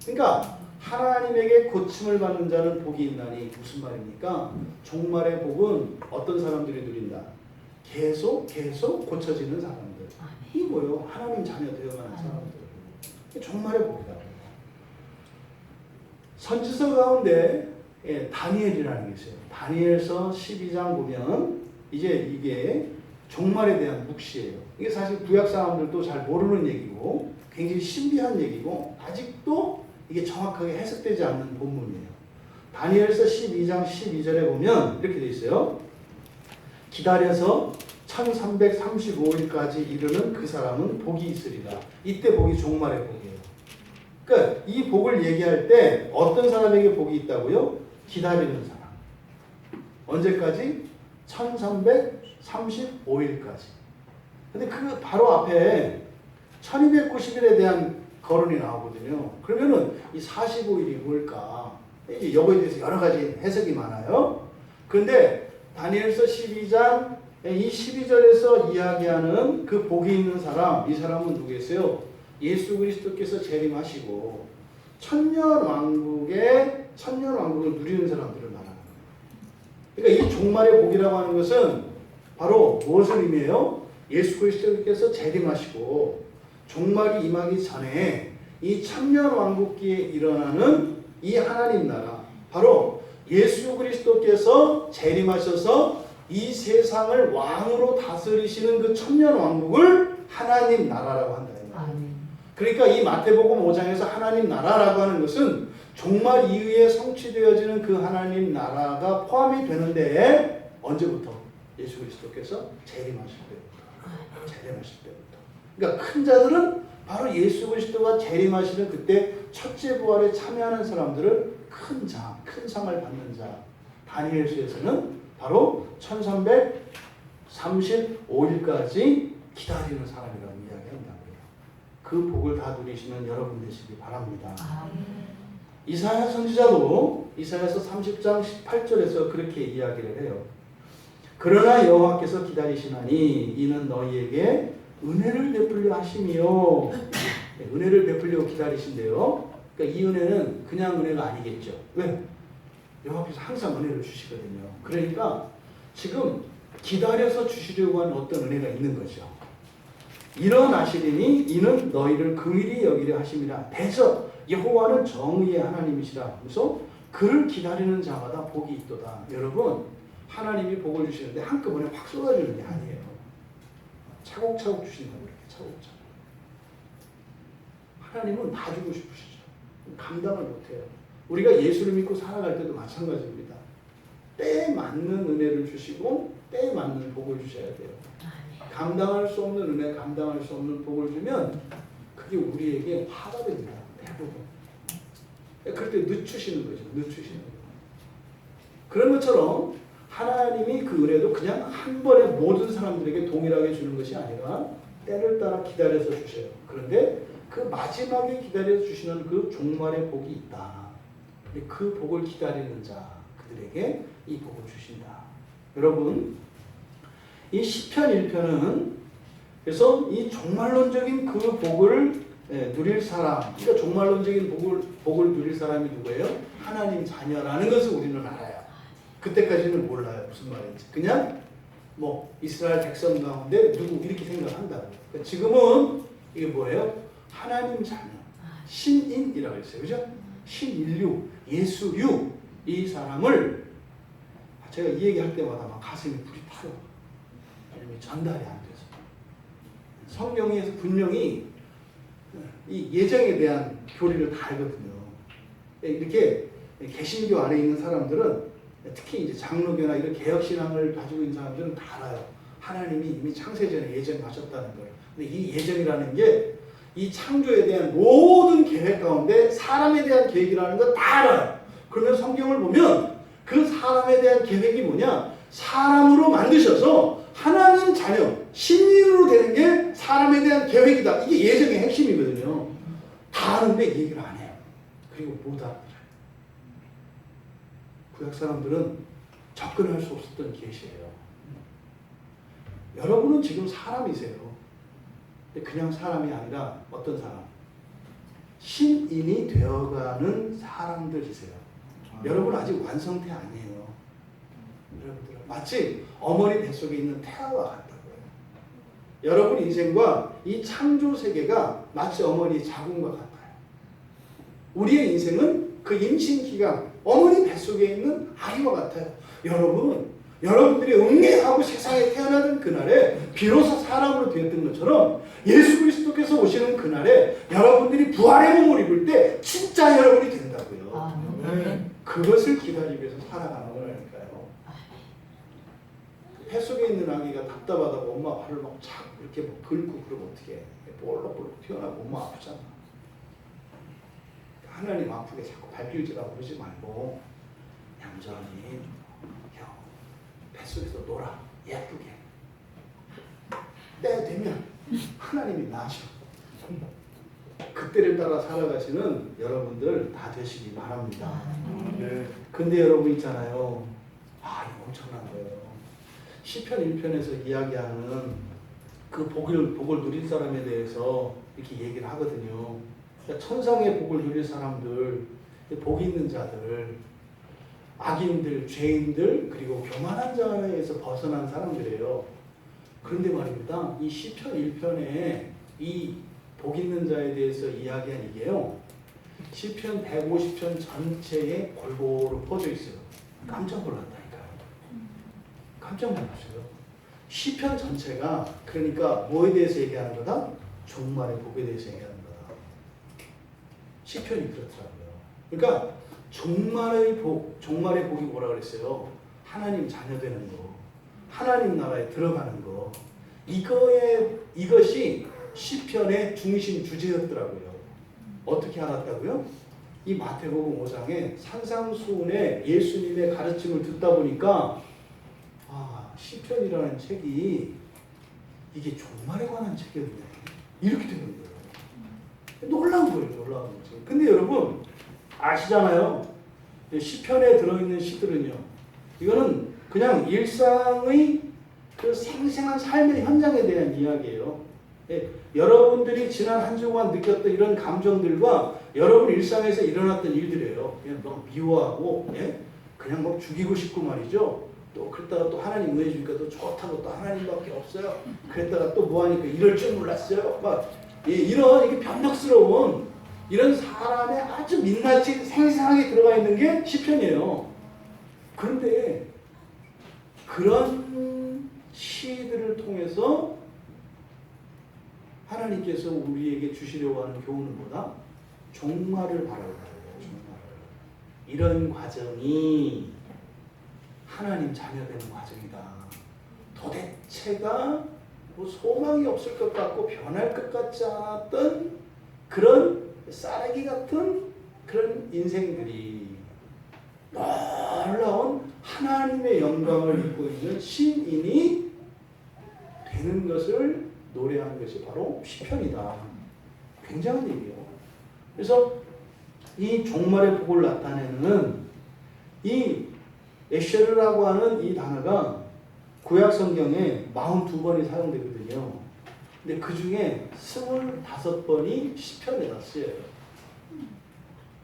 그러니까 하나님에게 고침을 받는 자는 복이 있나니 무슨 말입니까? 종말의 복은 어떤 사람들이 누린다? 계속 고쳐지는 사람들. 이 뭐요? 하나님 자녀 되어가는 사람들. 종말의 복이다. 선지서 가운데 다니엘이라는 게 있어요. 다니엘서 12장 보면 이제 이게 종말에 대한 묵시예요. 이게 사실 구약 사람들도 잘 모르는 얘기고 굉장히 신비한 얘기고 아직도 이게 정확하게 해석되지 않는 본문이에요. 다니엘서 12장 12절에 보면 이렇게 돼 있어요. 기다려서 1335일까지 이르는 그 사람은 복이 있으리라. 이때 복이 종말의 복이에요. 그러니까 이 복을 얘기할 때 어떤 사람에게 복이 있다고요? 기다리는 사람. 언제까지? 1335일까지. 근데 그 바로 앞에 1290일에 대한 거론이 나오거든요. 그러면은 이 45일이 뭘까? 이제 여거에 대해서 여러 가지 해석이 많아요. 그런데 다니엘서 12장 이 12절에서 이야기하는 그 복이 있는 사람, 이 사람은 누구겠어요? 예수 그리스도께서 재림하시고 천년왕국을 누리는 사람들을 말하는 거예요. 그러니까 이 종말의 복이라고 하는 것은 바로 무엇을 의미해요? 예수 그리스도께서 재림하시고 종말이 임하기 전에 이 천년왕국기에 일어나는 이 하나님 나라, 바로 예수 그리스도께서 재림하셔서 이 세상을 왕으로 다스리시는 그 천년왕국을 하나님 나라라고 한다. 그러니까 이 마태복음 5장에서 하나님 나라라고 하는 것은 종말 이후에 성취되어지는 그 하나님 나라가 포함이 되는데 언제부터? 예수 그리스도께서 재림하실 때부터. 그러니까 큰 자들은 바로 예수 그리스도가 재림하시는 그때 첫째 부활에 참여하는 사람들을 큰 상을 받는 자. 다니엘서에서는 바로 1335일까지 기다리는 사람이라고 이야기한다고요. 그 복을 다 누리시는 여러분 되시기 바랍니다. 이사야 선지자도 이사야서 30장 18절에서 그렇게 이야기를 해요. 그러나 여호와께서 기다리시나니 이는 너희에게 은혜를 베풀려 하심이요. 은혜를 베풀려 기다리신대요. 그러니까 이 은혜는 그냥 은혜가 아니겠죠. 왜? 여호와께서 항상 은혜를 주시거든요. 그러니까 지금 기다려서 주시려고 하는 어떤 은혜가 있는 거죠. 일어나시리니 이는 너희를 긍휼히 여기려 하심이라. 대저 여호와는 정의의 하나님이시라. 그래서 그를 기다리는 자마다 복이 있도다. 여러분, 하나님이 복을 주시는데 한꺼번에 확 쏟아주는 게 아니에요. 차곡차곡 주신다고 이렇게 차곡차곡. 하나님은 다 주고 싶으시죠. 감당을 못해요. 우리가 예수를 믿고 살아갈 때도 마찬가지입니다. 때에 맞는 은혜를 주시고 때에 맞는 복을 주셔야 돼요. 감당할 수 없는 은혜, 감당할 수 없는 복을 주면 그게 우리에게 화가 됩니다. 대부분. 그럴 때 늦추시는 거죠. 늦추시는 거예요. 그런 것처럼 하나님이 그 은혜도 그냥 한 번에 모든 사람들에게 동일하게 주는 것이 아니라 때를 따라 기다려서 주셔요. 그런데 그 마지막에 기다려 주시는 그 종말의 복이 있다. 그 복을 기다리는 자, 그들에게 이 복을 주신다. 여러분, 이 시편 1편은 그래서 이 종말론적인 그 복을 누릴 사람, 그러니까 종말론적인 복을 누릴 사람이 누구예요? 하나님 자녀라는 것을 우리는 알아요. 그때까지는 몰라요. 무슨 말인지. 그냥 뭐 이스라엘 백성 가운데 누구 이렇게 생각한다고. 그러니까 지금은 이게 뭐예요? 하나님 자녀, 신인이라고 했어요. 그죠? 신인류, 예수류, 이 사람을 제가 이 얘기할 때마다 막 가슴이 불이 타요. 왜냐면 전달이 안 돼서. 성경에서 분명히 이 예정에 대한 교리를 다 알거든요. 이렇게 개신교 안에 있는 사람들은 특히 이제 장로교나 이런 개혁신앙을 가지고 있는 사람들은 다 알아요. 하나님이 이미 창세전에 예정하셨다는 걸. 근데 이 예정이라는 게 이 창조에 대한 모든 계획 가운데 사람에 대한 계획이라는 걸 다 알아요. 그러면 성경을 보면 그 사람에 대한 계획이 뭐냐? 사람으로 만드셔서 하나님 자녀, 신인으로 되는 게 사람에 대한 계획이다. 이게 예정의 핵심이거든요. 다 아는데 이 얘기를 안 해요. 그리고 못 알아들어요. 구약 사람들은 접근할 수 없었던 계시예요. 여러분은 지금 사람이세요. 그냥 사람이 아니라 어떤 사람? 신인이 되어가는 사람들이세요. 여러분 아직 완성태 아니에요. 여러분들 마치 어머니 뱃속에 있는 태아와 같다고요. 여러분 인생과 이 창조 세계가 마치 어머니 자궁과 같아요. 우리의 인생은 그 임신 기간, 어머니 뱃속에 있는 아이와 같아요. 여러분들이 응애하고 세상에 태어나던 그날에 비로소 사람으로 되었던 것처럼 예수 그리스도께서 오시는 그날에 여러분들이 부활의 몸을 입을 때 진짜 여러분이 된다고요. 그것을 기다리기 위해서 살아가는 거라니까요. 폐 속에 있는 아기가 답답하다고 엄마 발을 막 착 이렇게 뭐 긁고 그러면 어떻게 해? 볼록볼록 튀어나오고 엄마 아프잖아. 하나님 아프게 자꾸 발길질하고 그러지 말고 얌전히 뱃속에서 놀아. 예쁘게. 때 되면 하나님이 나셔. 그때를 따라 살아가시는 여러분들 다 되시기 바랍니다. 근데 여러분 있잖아요. 이거 엄청난 거예요. 시편 1편에서 이야기하는 그 복을 누릴 사람에 대해서 이렇게 얘기를 하거든요. 그러니까 천상의 복을 누릴 사람들, 복 있는 자들, 악인들, 죄인들, 그리고 교만한 자에서 벗어난 사람들이에요. 그런데 말입니다. 이 시편 1편에 이 복 있는 자에 대해서 이야기한 이게요. 시편 150편 전체에 골고루 퍼져 있어요. 깜짝 놀랐다니까요. 깜짝 놀랐어요. 시편 전체가 그러니까 뭐에 대해서 얘기하는 거다? 종말의 복에 대해서 얘기하는 거다. 시편이 그렇더라고요. 그러니까 종말의 복이 뭐라 그랬어요? 하나님 자녀 되는 거, 하나님 나라에 들어가는 거. 이것이 시편의 중심 주제였더라고요. 어떻게 알았다고요? 이 마태복음 5장에 산상수훈의 예수님의 가르침을 듣다 보니까 시편이라는 책이 이게 종말에 관한 책이었네. 이렇게 되는 거예요. 놀라운 거죠. 근데 여러분 아시잖아요. 시편에 들어있는 시들은요. 이거는 그냥 일상의 그 생생한 삶의 현장에 대한 이야기예요. 여러분들이 지난 한 주간 느꼈던 이런 감정들과 여러분 일상에서 일어났던 일들이에요. 그냥 막 미워하고 그냥 막 죽이고 싶고 말이죠. 또 그랬다가 또 하나님 은혜 주니까 또 좋다고 또 하나님밖에 없어요. 그랬다가 또 뭐하니까 이럴 줄 몰랐어요. 막 이런 이게 변덕스러운 이런 사람의 아주 민낯이 생생하게 들어가 있는 게 시편이에요. 그런데 그런 시들을 통해서 하나님께서 우리에게 주시려고 하는 교훈은 뭐다? 종말을 바라는 거예요. 이런 과정이 하나님 자녀되는 과정이다. 도대체가 뭐 소망이 없을 것 같고 변할 것 같지 않았던 그런 쌀아기 같은 그런 인생들이 놀라운 하나님의 영광을 입고 있는 신인이 되는 것을 노래하는 것이 바로 시편이다. 굉장한 얘기예요. 그래서 이 종말의 복을 나타내는 이 에쉐르라고 하는 이 단어가 구약 성경에 42번이 사용되거든요. 근데 그 중에 25번이 시편에다 쓰여요.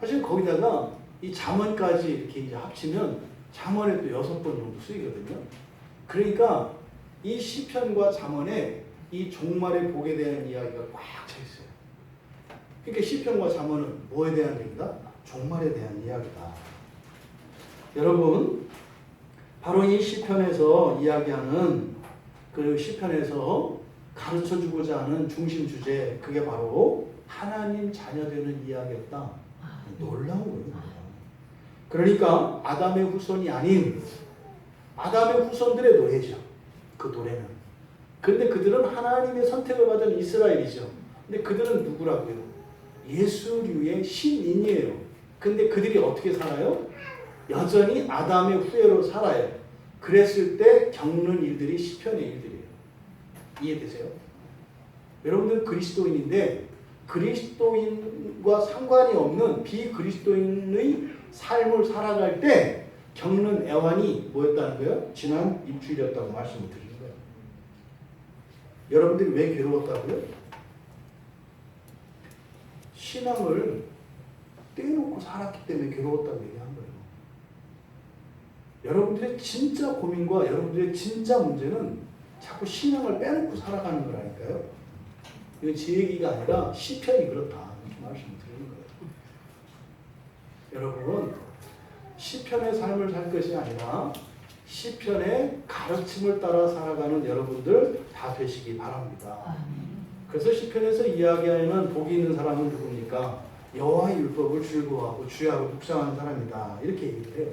사실 거기다가 이 잠언까지 이렇게 이제 합치면 잠언에 또 6번 정도 쓰이거든요. 그러니까 이 시편과 잠언에 이 종말의 복에 대한 이야기가 꽉 차 있어요. 그러니까 시편과 잠언은 뭐에 대한 얘기다? 종말에 대한 이야기다. 여러분, 바로 이 시편에서 이야기하는 그 시편에서 가르쳐주고자 하는 중심 주제, 그게 바로 하나님 자녀되는 이야기였다. 놀라운 거예요. 그러니까 아담의 후손이 아닌 아담의 후손들의 노래죠. 그 노래는. 근데 그들은 하나님의 선택을 받은 이스라엘이죠. 근데 그들은 누구라고요? 예수류의 신인이에요. 근데 그들이 어떻게 살아요? 여전히 아담의 후예로 살아요. 그랬을 때 겪는 일들이 시편의 일들이에요. 이해되세요? 여러분들 그리스도인인데 그리스도인과 상관이 없는 비그리스도인의 삶을 살아갈 때 겪는 애환이 뭐였다는 거예요? 지난 일주일이었다고 말씀을 드린 거예요. 여러분들이 왜 괴로웠다고요? 신앙을 떼놓고 살았기 때문에 괴로웠다고 얘기한 거예요. 여러분들의 진짜 고민과 여러분들의 진짜 문제는 자꾸 신앙을 빼놓고 살아가는 거라니까요. 이건 제 얘기가 아니라 시편이 그렇다. 이렇게 말씀을 드리는 거예요. 여러분, 시편의 삶을 살 것이 아니라 시편의 가르침을 따라 살아가는 여러분들 다 되시기 바랍니다. 그래서 시편에서 이야기하는 복이 있는 사람은 누굽니까? 여호와의 율법을 즐거워하고 주야로 묵상하는 사람이다. 이렇게 얘기를 해요.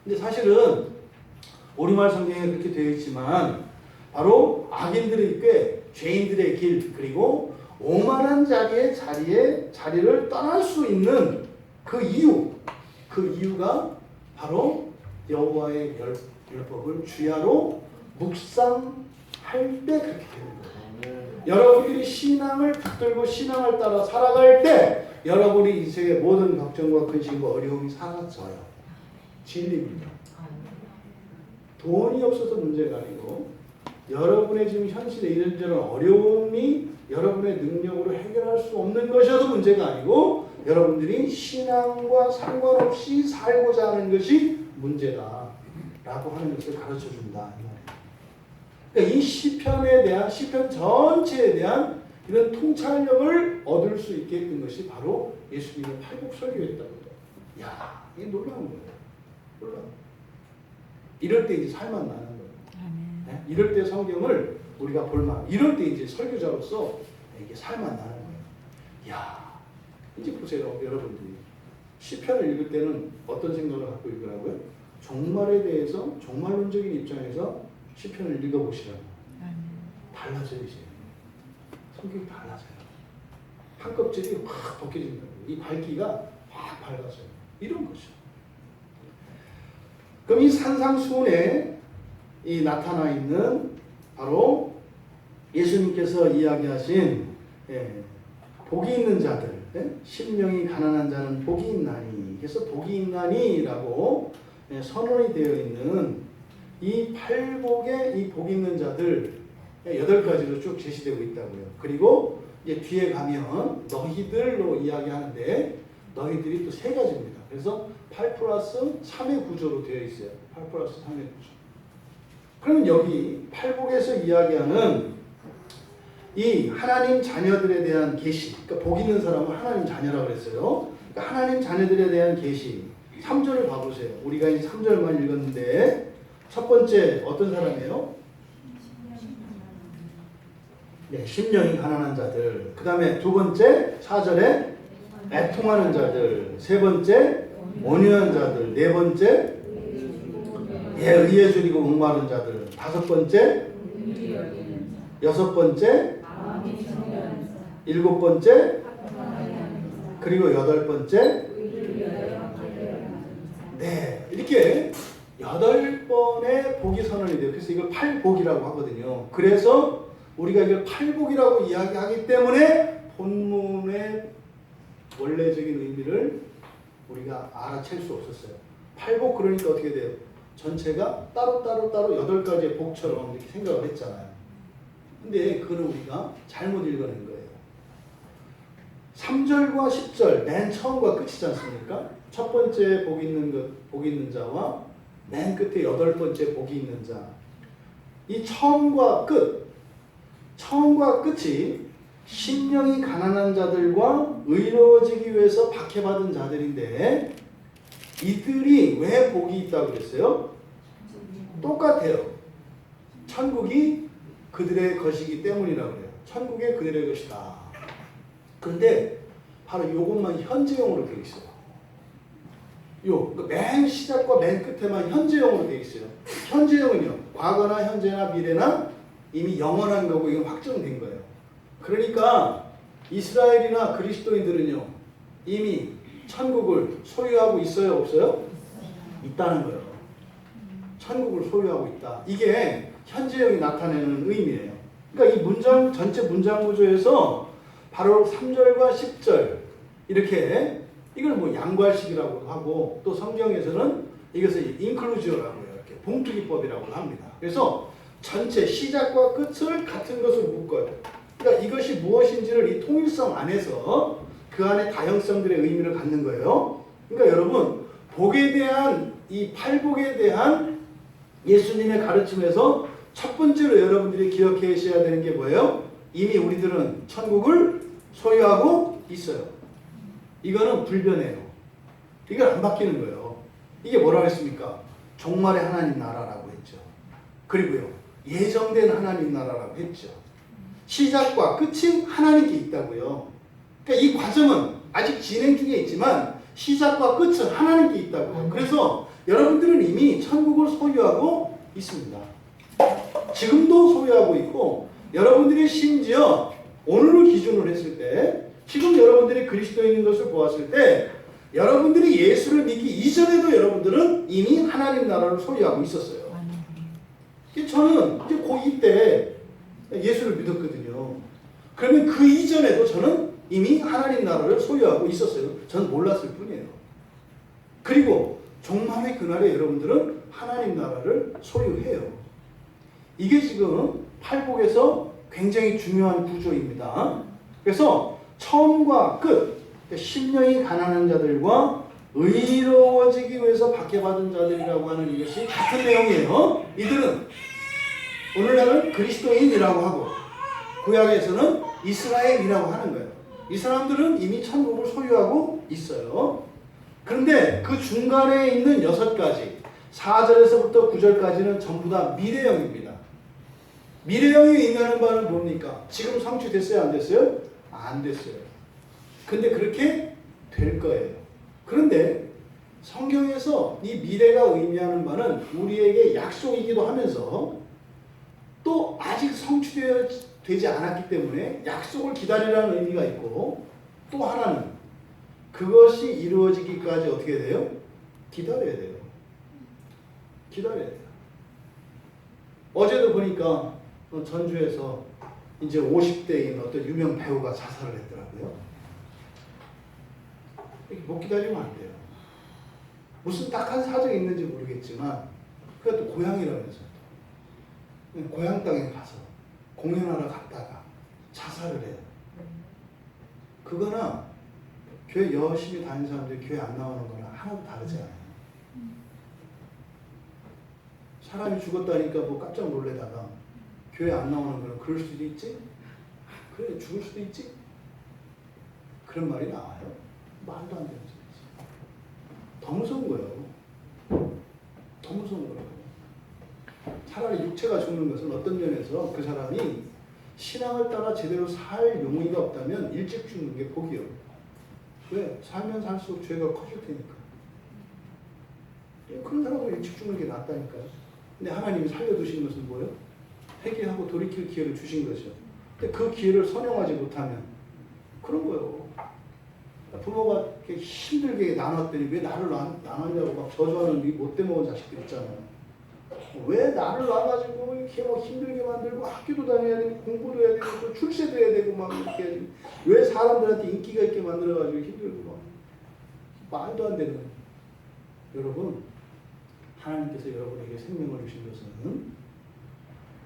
근데 사실은 우리말 성경에 그렇게 되어 있지만 바로 악인들의 꾀, 죄인들의 길, 그리고 오만한 자리를 떠날 수 있는 그 이유가 바로 여호와의 율법을 주야로 묵상할 때 그렇게 되는 거예요. 여러분들이 신앙을 붙들고 신앙을 따라 살아갈 때 여러분이 인생의 모든 걱정과 근심과 어려움이 사라져요. 진리입니다. 돈이 없어서 문제가 아니고 여러분의 지금 현실의 이런저런 어려움이 여러분의 능력으로 해결할 수 없는 것이어도 문제가 아니고 여러분들이 신앙과 상관없이 살고자 하는 것이 문제다 라고 하는 것을 가르쳐 준다. 그러니까 이 시편에 대한 시편 전체에 대한 이런 통찰력을 얻을 수 있게 했던 것이 바로 예수님의 팔복 설교였다는 거예요. 야, 이게 놀라운 거예요. 놀라운. 이럴 때 이제 살만 나는 거예요. 네? 이럴 때 성경을 우리가 볼만. 이럴 때 이제 설교자로서 이게 살만 나는 거예요. 야, 이제 보세요, 여러분들이 시편을 읽을 때는 어떤 생각을 갖고 읽으라고요? 종말에 대해서 종말론적인 입장에서 시편을 읽어보시라고. 달라져요, 이제. 성격이 달라져요. 한 껍질이 확 벗겨진다고. 이 밝기가 확 밝아져요. 이런 거죠. 그럼 이 산상수훈에 이 나타나 있는 바로 예수님께서 이야기하신 복이 있는 자들, 심령이 가난한 자는 복이 있나니, 그래서 복이 있나니라고 선언이 되어 있는 이 팔복의 이 복 있는 자들 8가지로 쭉 제시되고 있다고요. 그리고 이제 뒤에 가면 너희들로 이야기하는데 너희들이 또 3가지입니다. 그래서 8+3의 구조로 되어 있어요. 8+3의 구조. 그럼 여기 팔복에서 이야기하는 이 하나님 자녀들에 대한 계시, 그러니까 복 있는 사람은 하나님 자녀라고 그랬어요. 그러니까 하나님 자녀들에 대한 계시. 3절을 봐보세요. 우리가 이제 3절만 읽었는데 첫 번째 어떤 사람이에요? 네, 심령이 가난한 자들. 그 다음에 두 번째 4절에 애통하는 자들. 세 번째 온유한 자들. 네 번째 의에 줄이고 목마른 자들. 5번째 6번째 7번째 그리고 8번째 네, 이렇게 8번의 복이 선언이 돼요. 그래서 이걸 팔복이라고 하거든요. 그래서 우리가 이걸 팔복이라고 이야기하기 때문에 본문의 원래적인 의미를 우리가 알아챌 수 없었어요. 팔복 그러니까 어떻게 돼요? 전체가 따로따로 8가지의 복처럼 이렇게 생각을 했잖아요. 근데 그걸 우리가 잘못 읽어낸 거예요. 3절과 10절 맨 처음과 끝이지 않습니까? 첫 번째 복 있는 자와 맨 끝에 8번째 복이 있는 자. 이 처음과 끝이 심령이 가난한 자들과 의로워지기 위해서 박해받은 자들인데 이들이 왜 복이 있다고 그랬어요? 똑같아요. 천국이 그들의 것이기 때문이라고 그래요. 천국이 그들의 것이다. 그런데 바로 이것만 현재형으로 되어 있어요. 맨 시작과 맨 끝에만 현재형으로 되어 있어요. 현재형은요, 과거나 현재나 미래나 이미 영원한 거고 이건 확정된 거예요. 그러니까 이스라엘이나 그리스도인들은요, 이미 천국을 소유하고 있어요, 없어요? 있다는 거예요. 천국을 소유하고 있다. 이게 현재형이 나타내는 의미예요. 그러니까 이 문장 전체 문장 구조에서 바로 3절과 10절 이렇게 이걸 뭐 양괄식이라고 하고 또 성경에서는 이것을 인클루지어라고 해요. 이렇게 봉투기법이라고 합니다. 그래서 전체 시작과 끝을 같은 것으로 묶어요. 그러니까 이것이 무엇인지를 이 통일성 안에서 그 안에 다형성들의 의미를 갖는 거예요. 그러니까 여러분 복에 대한 이 팔복에 대한 예수님의 가르침에서 첫 번째로 여러분들이 기억하셔야 되는 게 뭐예요? 이미 우리들은 천국을 소유하고 있어요. 이거는 불변해요. 이건 안 바뀌는 거예요. 이게 뭐라고 했습니까? 종말의 하나님 나라라고 했죠. 그리고요, 예정된 하나님 나라라고 했죠. 시작과 끝이 하나님께 있다고요. 그러니까 이 과정은 아직 진행 중에 있지만 시작과 끝은 하나님께 있다고요. 그래서 여러분들은 이미 천국을 소유하고 있습니다. 지금도 소유하고 있고 여러분들이 심지어 오늘을 기준으로 했을 때 지금 여러분들이 그리스도인인 것을 보았을 때 여러분들이 예수를 믿기 이전에도 여러분들은 이미 하나님 나라를 소유하고 있었어요. 저는 이제 고2 때 예수를 믿었거든요. 그러면 그 이전에도 저는 이미 하나님 나라를 소유하고 있었어요. 저는 몰랐을 뿐이에요. 그리고 종말의 그날에 여러분들은 하나님 나라를 소유해요. 이게 지금 팔복에서 굉장히 중요한 구조입니다. 그래서 처음과 끝, 심령이 가난한 자들과 의로워지기 위해서 박해받은 자들이라고 하는 이것이 같은 내용이에요. 이들은 오늘날은 그리스도인이라고 하고 구약에서는 이스라엘이라고 하는 거예요. 이 사람들은 이미 천국을 소유하고 있어요. 그런데 그 중간에 있는 6가지 4절에서부터 9절까지는 전부 다 미래형입니다. 미래형이 의미하는 바는 뭡니까? 지금 성취됐어요? 안 됐어요? 안 됐어요. 근데 그렇게 될 거예요. 그런데 성경에서 이 미래가 의미하는 바는 우리에게 약속이기도 하면서 또 아직 성취되지 않았기 때문에 약속을 기다리라는 의미가 있고, 또 하나는 그것이 이루어지기까지 어떻게 돼요? 기다려야 돼요. 기다려야 돼요. 어제도 보니까 전주에서 이제 50대인 어떤 유명 배우가 자살을 했더라고요. 못 기다리면 안 돼요. 무슨 딱한 사정이 있는지 모르겠지만 그것도 고향이라면서요. 고향 땅에 가서 공연하러 갔다가 자살을 해요. 그거나 교회 열심히 다니는 사람들이 교회 안 나오는 거나 하나도 다르지 않아요. 사람이 죽었다니까 뭐 깜짝 놀래다가 교회 안 나오는 거는 그럴 수도 있지? 그래, 죽을 수도 있지? 그런 말이 나와요? 말도 안 되는 소리지. 더 무서운 거예요. 더 무서운 거예요. 차라리 육체가 죽는 것은 어떤 면에서 그 사람이 신앙을 따라 제대로 살 용의가 없다면 일찍 죽는 게 복이요. 왜? 살면 살수록 죄가 커질 테니까. 그런 사람은 일찍 죽는 게 낫다니까요. 근데 하나님이 살려두신 것은 뭐예요? 회개하고 돌이킬 기회를 주신 거죠. 근데 그 기회를 선용하지 못하면 그런 거예요. 부모가 이렇게 힘들게 나눴더니 왜 나를 나눴냐고 막 저주하는 이 못돼 먹은 자식들 있잖아요. 왜 나를 놔가지고 이렇게 뭐 힘들게 만들고 학교도 다녀야 되고 공부도 해야 되고 또 출세도 해야 되고 막 이렇게 해야지. 왜 사람들한테 인기가 있게 만들어가지고 힘들고 막 말도 안 되는. 여러분, 하나님께서 여러분에게 생명을 주신 것은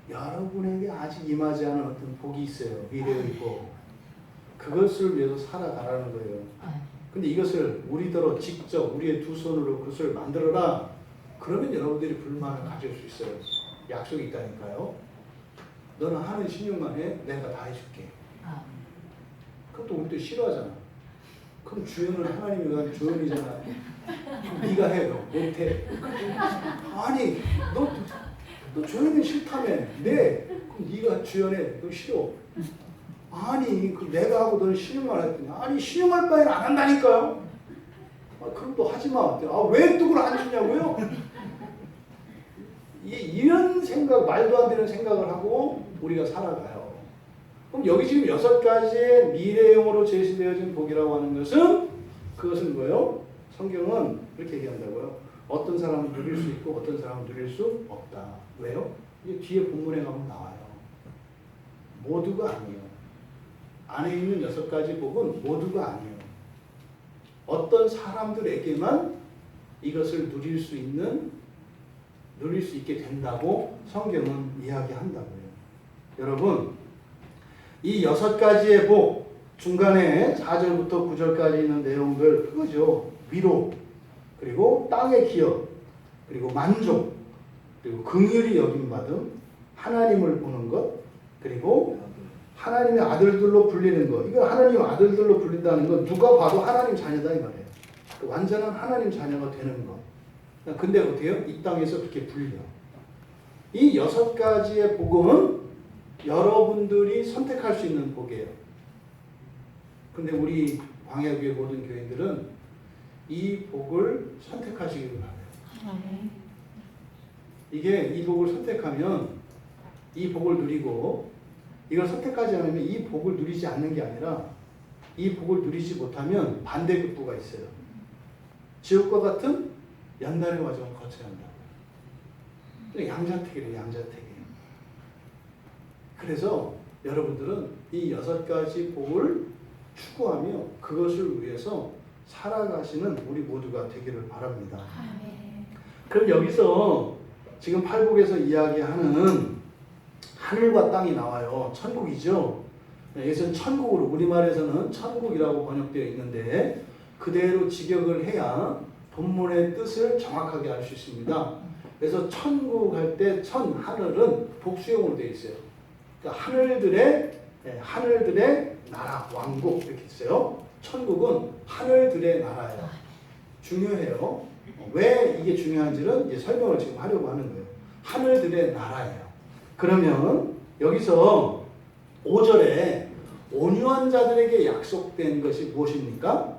여러분에게 아직 임하지 않은 어떤 복이 있어요. 미래의 복. 그것을 위해서 살아가라는 거예요. 근데 이것을 우리더러 직접 우리의 두 손으로 그것을 만들어라. 그러면 여러분들이 불만을 가질 수 있어요. 약속이 있다니까요. 너는 하는 신용만 해. 내가 다 해줄게. 그럼 또 우리 또 싫어하잖아. 그럼 주연은 하나님이 주연이잖아. 네가 해. 너 못해. 아니 너 주연이 싫다며. 네. 그럼 네가 주연해. 너 싫어. 아니 내가 하고 너는 신용만 했더니 아니 신용할 바에는 안 한다니까요. 그럼 또 하지 마. 왜 또 그걸 안 주냐고요? 이런 생각, 말도 안 되는 생각을 하고 우리가 살아가요. 그럼 여기 지금 6가지의 미래형으로 제시되어진 복이라고 하는 것은 그것은 뭐예요? 성경은 이렇게 얘기한다고요. 어떤 사람은 누릴 수 있고 어떤 사람은 누릴 수 없다. 왜요? 이게 뒤에 본문에 가면 나와요. 모두가 아니에요. 안에 있는 6가지 복은 모두가 아니에요. 어떤 사람들에게만 이것을 누릴 수 있게 된다고 성경은 이야기한다고요. 여러분, 이 6가지의 복, 중간에 4절부터 9절까지 있는 내용들, 그거죠. 위로, 그리고 땅의 기업, 그리고 만족, 그리고 긍휼히 여김받음, 하나님을 보는 것, 그리고 하나님의 아들들로 불리는 것. 이거 하나님 아들들로 불린다는 건 누가 봐도 하나님 자녀다 이 말이에요. 완전한 하나님 자녀가 되는 것. 근데 어떻게 해요? 이 땅에서 그렇게 불려. 이 6가지의 복음은 여러분들이 선택할 수 있는 복이에요. 근데 우리 광야교회 모든 교인들은 이 복을 선택하시기를 바라요. 이게 이 복을 선택하면 이 복을 누리고, 이걸 선택하지 않으면 이 복을 누리지 않는 게 아니라 이 복을 누리지 못하면 반대급부가 있어요. 지옥과 같은 연단의 과정을 거쳐야 한다고요. 양자택이래요. 양자택이. 그래서 여러분들은 이 6가지 복을 추구하며 그것을 위해서 살아가시는 우리 모두가 되기를 바랍니다. 아멘. 그럼 여기서 지금 팔복에서 이야기하는 하늘과 땅이 나와요. 천국이죠. 여기서는 천국으로, 우리말에서는 천국이라고 번역되어 있는데 그대로 직역을 해야 본문의 뜻을 정확하게 알 수 있습니다. 그래서 천국 할 때 천, 하늘은 복수형으로 되어 있어요. 그러니까 하늘들의 나라, 왕국 이렇게 있어요. 천국은 하늘들의 나라예요. 중요해요. 왜 이게 중요한지는 이제 설명을 지금 하려고 하는 거예요. 하늘들의 나라예요. 그러면 여기서 5절에 온유한 자들에게 약속된 것이 무엇입니까?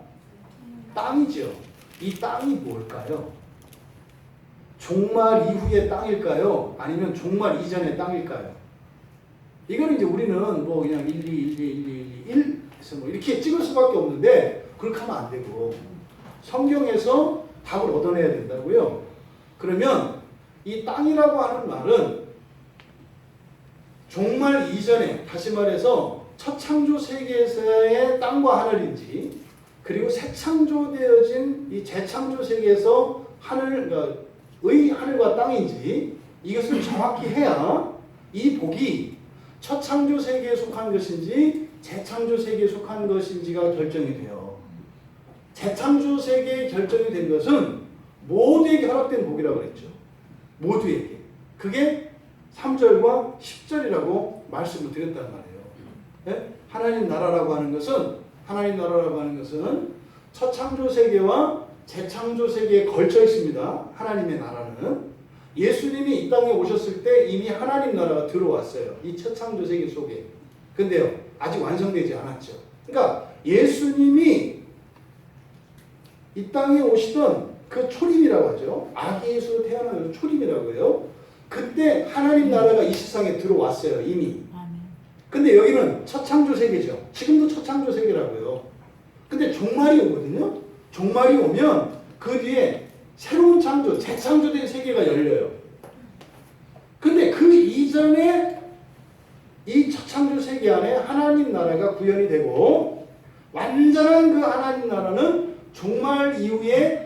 땅이죠. 이 땅이 뭘까요? 종말 이후의 땅일까요? 아니면 종말 이전의 땅일까요? 이거는 이제 우리는 뭐 그냥 1, 2, 1, 2, 1, 2, 1 해서 뭐 이렇게 찍을 수밖에 없는데 그렇게 하면 안 되고 성경에서 답을 얻어내야 된다고요. 그러면 이 땅이라고 하는 말은 종말 이전에, 다시 말해서 첫 창조 세계에서의 땅과 하늘인지 그리고 새 창조되어진 이 재창조 세계에서 의 하늘과 땅인지 이것을 정확히 해야 이 복이 첫 창조 세계에 속한 것인지 재창조 세계에 속한 것인지가 결정이 돼요. 재창조 세계에 결정이 된 것은 모두에게 허락된 복이라고 그랬죠. 모두에게. 그게 3절과 10절이라고 말씀을 드렸단 말이에요. 네? 하나님 나라라고 하는 것은 첫 창조 세계와 재창조 세계에 걸쳐 있습니다. 하나님의 나라는. 예수님이 이 땅에 오셨을 때 이미 하나님 나라가 들어왔어요. 이 첫 창조 세계 속에. 근데요, 아직 완성되지 않았죠. 그러니까 예수님이 이 땅에 오시던 그 초림이라고 하죠. 아기 예수로 태어나는 초림이라고 해요. 그때 하나님 나라가 이 세상에 들어왔어요. 이미. 근데 여기는 첫 창조 세계죠. 지금도 첫 창조 세계라고요. 근데 종말이 오거든요. 종말이 오면 그 뒤에 새로운 창조, 재창조된 세계가 열려요. 근데 그 이전에 이 첫 창조 세계 안에 하나님 나라가 구현이 되고 완전한 그 하나님 나라는 종말 이후에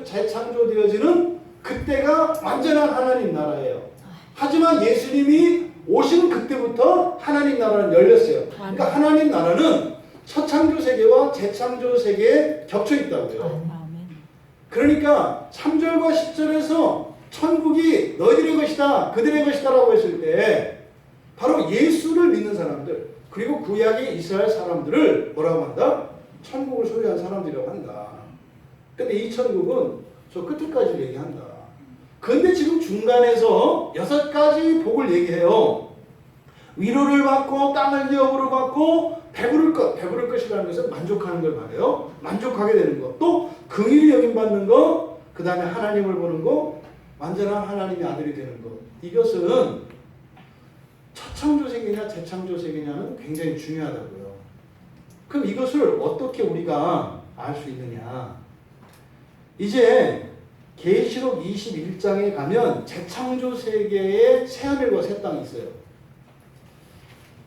재창조되어지는 그때가 완전한 하나님 나라예요. 하지만 예수님이 오신 그때부터 하나님 나라는 열렸어요. 그러니까 하나님 나라는 첫 창조 세계와 재창조 세계에 겹쳐 있다고요. 그러니까 3절과 10절에서 천국이 너희들의 것이다, 그들의 것이다 라고 했을 때 바로 예수를 믿는 사람들 그리고 구약의 이스라엘 사람들을 뭐라고 한다? 천국을 소유한 사람들이라고 한다. 근데 이 천국은 저 끝에까지 얘기한다. 근데 지금 중간에서 6가지 복을 얘기해요. 위로를 받고 땅을 기업으로 받고 배부를 것이라는 것은 만족하는 걸 말해요. 만족하게 되는 것. 또 긍휼히 여김받는 것. 그 다음에 하나님을 보는 것. 완전한 하나님의 아들이 되는 것. 이것은 첫 창조 세계냐 재창조 세계냐는 굉장히 중요하다고요. 그럼 이것을 어떻게 우리가 알 수 있느냐. 이제 계시록 21장에 가면 재창조 세계에 새하늘과 새 땅이 있어요.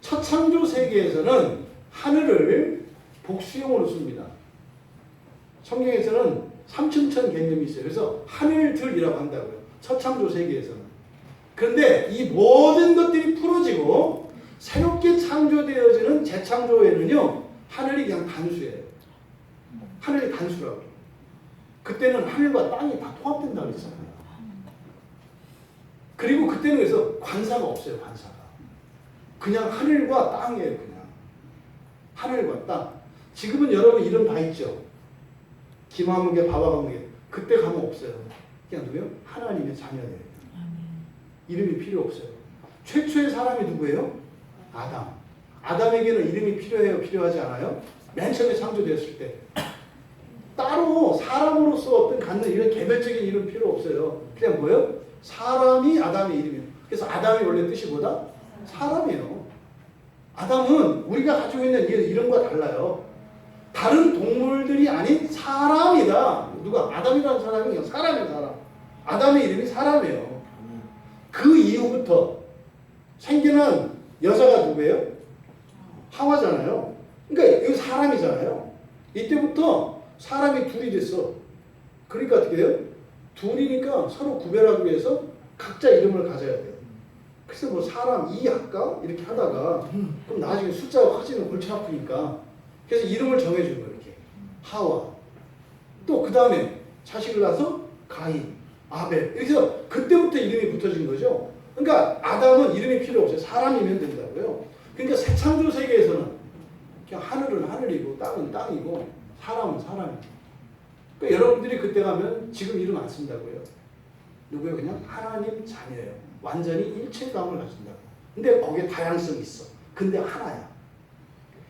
첫 창조 세계에서는 하늘을 복수형으로 씁니다. 성경에서는 삼층천 개념이 있어요. 그래서 하늘들이라고 한다고요. 첫 창조 세계에서는. 그런데 이 모든 것들이 풀어지고 새롭게 창조되어지는 재창조에는요. 하늘이 그냥 단수예요. 하늘이 단수라고. 그때는 하늘과 땅이 다 통합된다고 했잖아요. 그리고 그때는 그래서 관사가 없어요. 관사가. 그냥 하늘과 땅이에요. 그냥. 하늘과 땅. 지금은 여러분 이름 다 있죠. 김화문계, 바바관계. 그때 가면 없어요. 그냥 누구예요? 하나님의 자녀예요. 이름이 필요 없어요. 최초의 사람이 누구예요? 아담. 아담에게는 이름이 필요해요? 필요하지 않아요? 맨 처음에 창조되었을 때. 따로 사람으로서 어떤 갖는 이런 개별적인 이름 필요 없어요. 그냥 뭐예요? 사람이 아담의 이름이에요. 그래서 아담이 원래 뜻이 뭐다? 사람이에요. 아담은 우리가 가지고 있는 이름과 달라요. 다른 동물들이 아닌 사람이다. 누가? 아담이라는 사람이 그냥 사람이에요. 사람. 아담의 이름이 사람이에요. 그 이후부터 생겨난 여자가 누구예요? 하와잖아요. 그러니까 이거 사람이잖아요. 이때부터 사람이 둘이 됐어. 그러니까 어떻게 돼요? 둘이니까 서로 구별하기 위해서 각자 이름을 가져야 돼요. 그래서 뭐 사람 이 할까? 이렇게 하다가 그럼 나중에 숫자가 커지면 골치 아프니까 그래서 이름을 정해준 거예요. 이렇게 하와. 또 그 다음에 자식을 낳아서 가인, 아벨. 그래서 그때부터 이름이 붙어진 거죠. 그러니까 아담은 이름이 필요 없어요. 사람이면 된다고요. 그러니까 새 창조 세계에서는 그냥 하늘은 하늘이고 땅은 땅이고 사람은 사람이고. 그러니까 여러분들이 그때 가면 지금 이름 안 쓴다고요. 누구예요? 그냥 하나님 자녀예요. 완전히 일체감을 가진다고. 근데 거기에 다양성이 있어. 근데 하나야.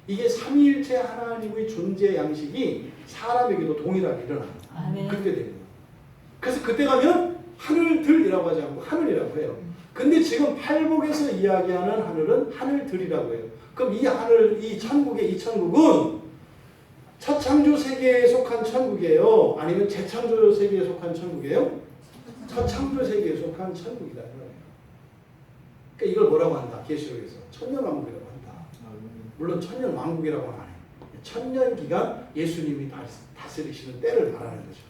이게 삼위일체 하나님의 존재 양식이 사람에게도 동일하게 일어납니다. 그때 됩니다. 그래서 그때 가면 하늘들이라고 하지 않고 하늘이라고 해요. 근데 지금 팔복에서 이야기하는 하늘은 하늘들이라고 해요. 그럼 이 하늘, 이 천국의 이 천국은 첫 창조 세계에 속한 천국이에요? 아니면 재창조 세계에 속한 천국이에요? 첫 창조 세계에 속한 천국이다. 그러니까 이걸 뭐라고 한다? 계시록에서 천년왕국이라고 한다. 물론 천년왕국이라고는 안 해요. 천년 기간 예수님이 다스리시는 때를 말하는 거죠.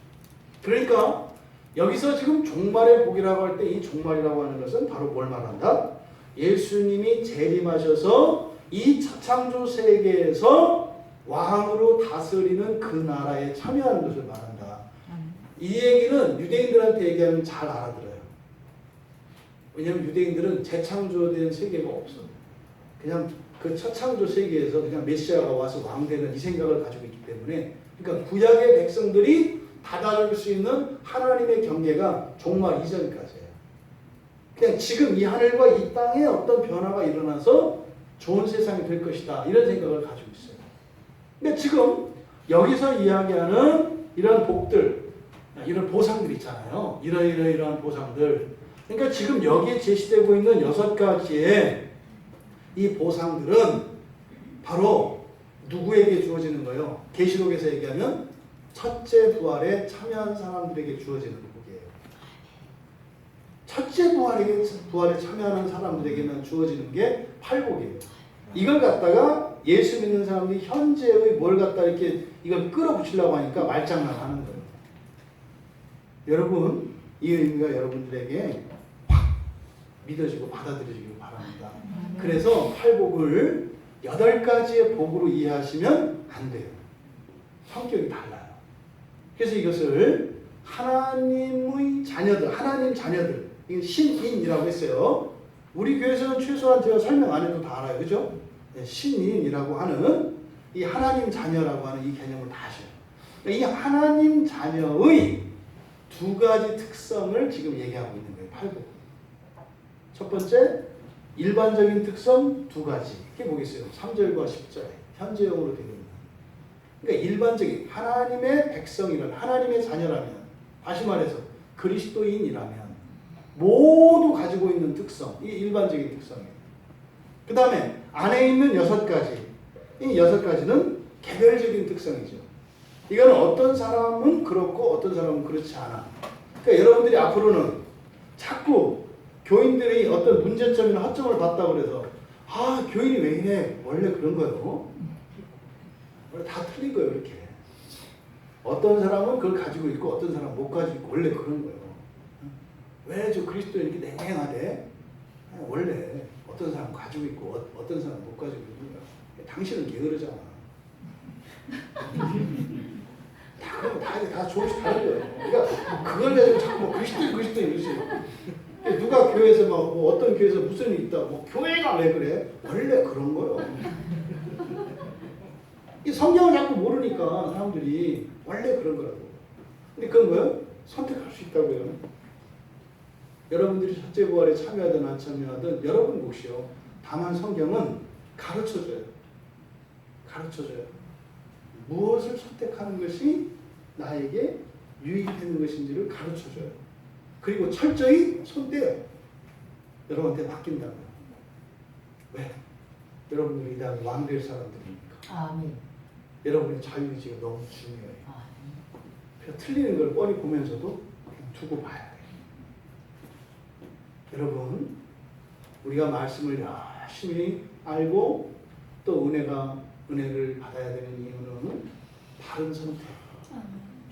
그러니까 여기서 지금 종말의 복이라고 할 때 이 종말이라고 하는 것은 바로 뭘 말한다? 예수님이 재림하셔서 이 창조 세계에서 왕으로 다스리는 그 나라에 참여하는 것을 말한다. 이 얘기는 유대인들한테 얘기하면 잘 알아들어요. 왜냐하면 유대인들은 재창조된 세계가 없어. 그냥 그 첫 창조 세계에서 그냥 메시아가 와서 왕 되는 이 생각을 가지고 있기 때문에, 그러니까 구약의 백성들이 받아줄 수 있는 하나님의 경계가 종말 이전까지예요. 그냥 지금 이 하늘과 이 땅에 어떤 변화가 일어나서 좋은 세상이 될 것이다, 이런 생각을 가지고 있어요. 근데 지금 여기서 이야기하는 이런 복들, 이런 보상들 있잖아요. 이러한 보상들. 그러니까 지금 여기에 제시되고 있는 6가지의 이 보상들은 바로 누구에게 주어지는 거예요? 계시록에서 얘기하면 첫째 부활에 참여한 사람들에게 주어지는 복이에요. 첫째 부활에 참여하는 사람들에게만 주어지는 게 팔복이에요. 이걸 갖다가 예수 믿는 사람들이 현재의 뭘 갖다 이렇게 이걸 끌어붙이려고 하니까 말장난하는 거예요. 여러분, 이 의미가 여러분들에게 확 믿어지고 받아들여지기를 바랍니다. 그래서 팔복을 8가지의 복으로 이해하시면 안 돼요. 성격이 달라요. 그래서 이것을 하나님의 자녀들, 하나님 자녀들, 이게 신인이라고 했어요. 우리 교회에서는 최소한 제가 설명 안 해도 다 알아요. 그죠? 신인이라고 하는 이 하나님 자녀라고 하는 이 개념을 다 아셔요. 이 하나님 자녀의 2가지 특성을 지금 얘기하고 있는 거예요. 팔복. 첫 번째, 일반적인 특성 2가지. 이게 뭐겠어요? 3절과 10절에 현재형으로 되어 있는. 그러니까 일반적인 하나님의 백성이라면, 하나님의 자녀라면, 다시 말해서 그리스도인이라면 모두 가지고 있는 특성, 이 일반적인 특성이에요. 그 다음에 안에 있는 6가지, 이 6가지는 개별적인 특성이죠. 이거는 어떤 사람은 그렇고 어떤 사람은 그렇지 않아. 그러니까 여러분들이 앞으로는 자꾸 교인들이 어떤 문제점이나 허점을 봤다고 그래서 교인이 왜 이래? 원래 그런 거예요. 원래 다 틀린 거예요. 이렇게. 어떤 사람은 그걸 가지고 있고 어떤 사람은 못 가지고 있고 원래 그런 거예요. 왜 저 그리스도인 이렇게 냉랭하대? 원래 어떤 사람은 가지고 있고 어떤 사람은 못 가지고 있는 거야. 당신은 게으르잖아. 다 조금씩 다른 거예요. 그러니까 그걸 가지고 자꾸 그리스도인 이러지. 누가 교회에서 뭐 어떤 교회에서 무슨 일이 있다, 교회가 왜 그래? 원래 그런 거예요. 이 성경을 자꾸 모르니까 사람들이 원래 그런 거라고. 근데 그건 뭐예요? 선택할 수 있다고요. 여러분들이 첫째 부활에 참여하든 안 참여하든 여러분 몫이요. 다만 성경은 가르쳐줘요. 무엇을 선택하는 것이 나에게 유익이 되는 것인지를 가르쳐줘요. 그리고 철저히 손대요. 여러분한테 맡긴다고요. 왜? 여러분들이 이 다음에 왕 될 사람들이니까. 아멘. 여러분의 자유의지가 너무 중요해요. 그래서 틀리는 걸 뻔히 보면서도 그냥 두고 봐야 돼요. 여러분, 우리가 말씀을 열심히 알고 또 은혜를 받아야 되는 이유는 바른 선택,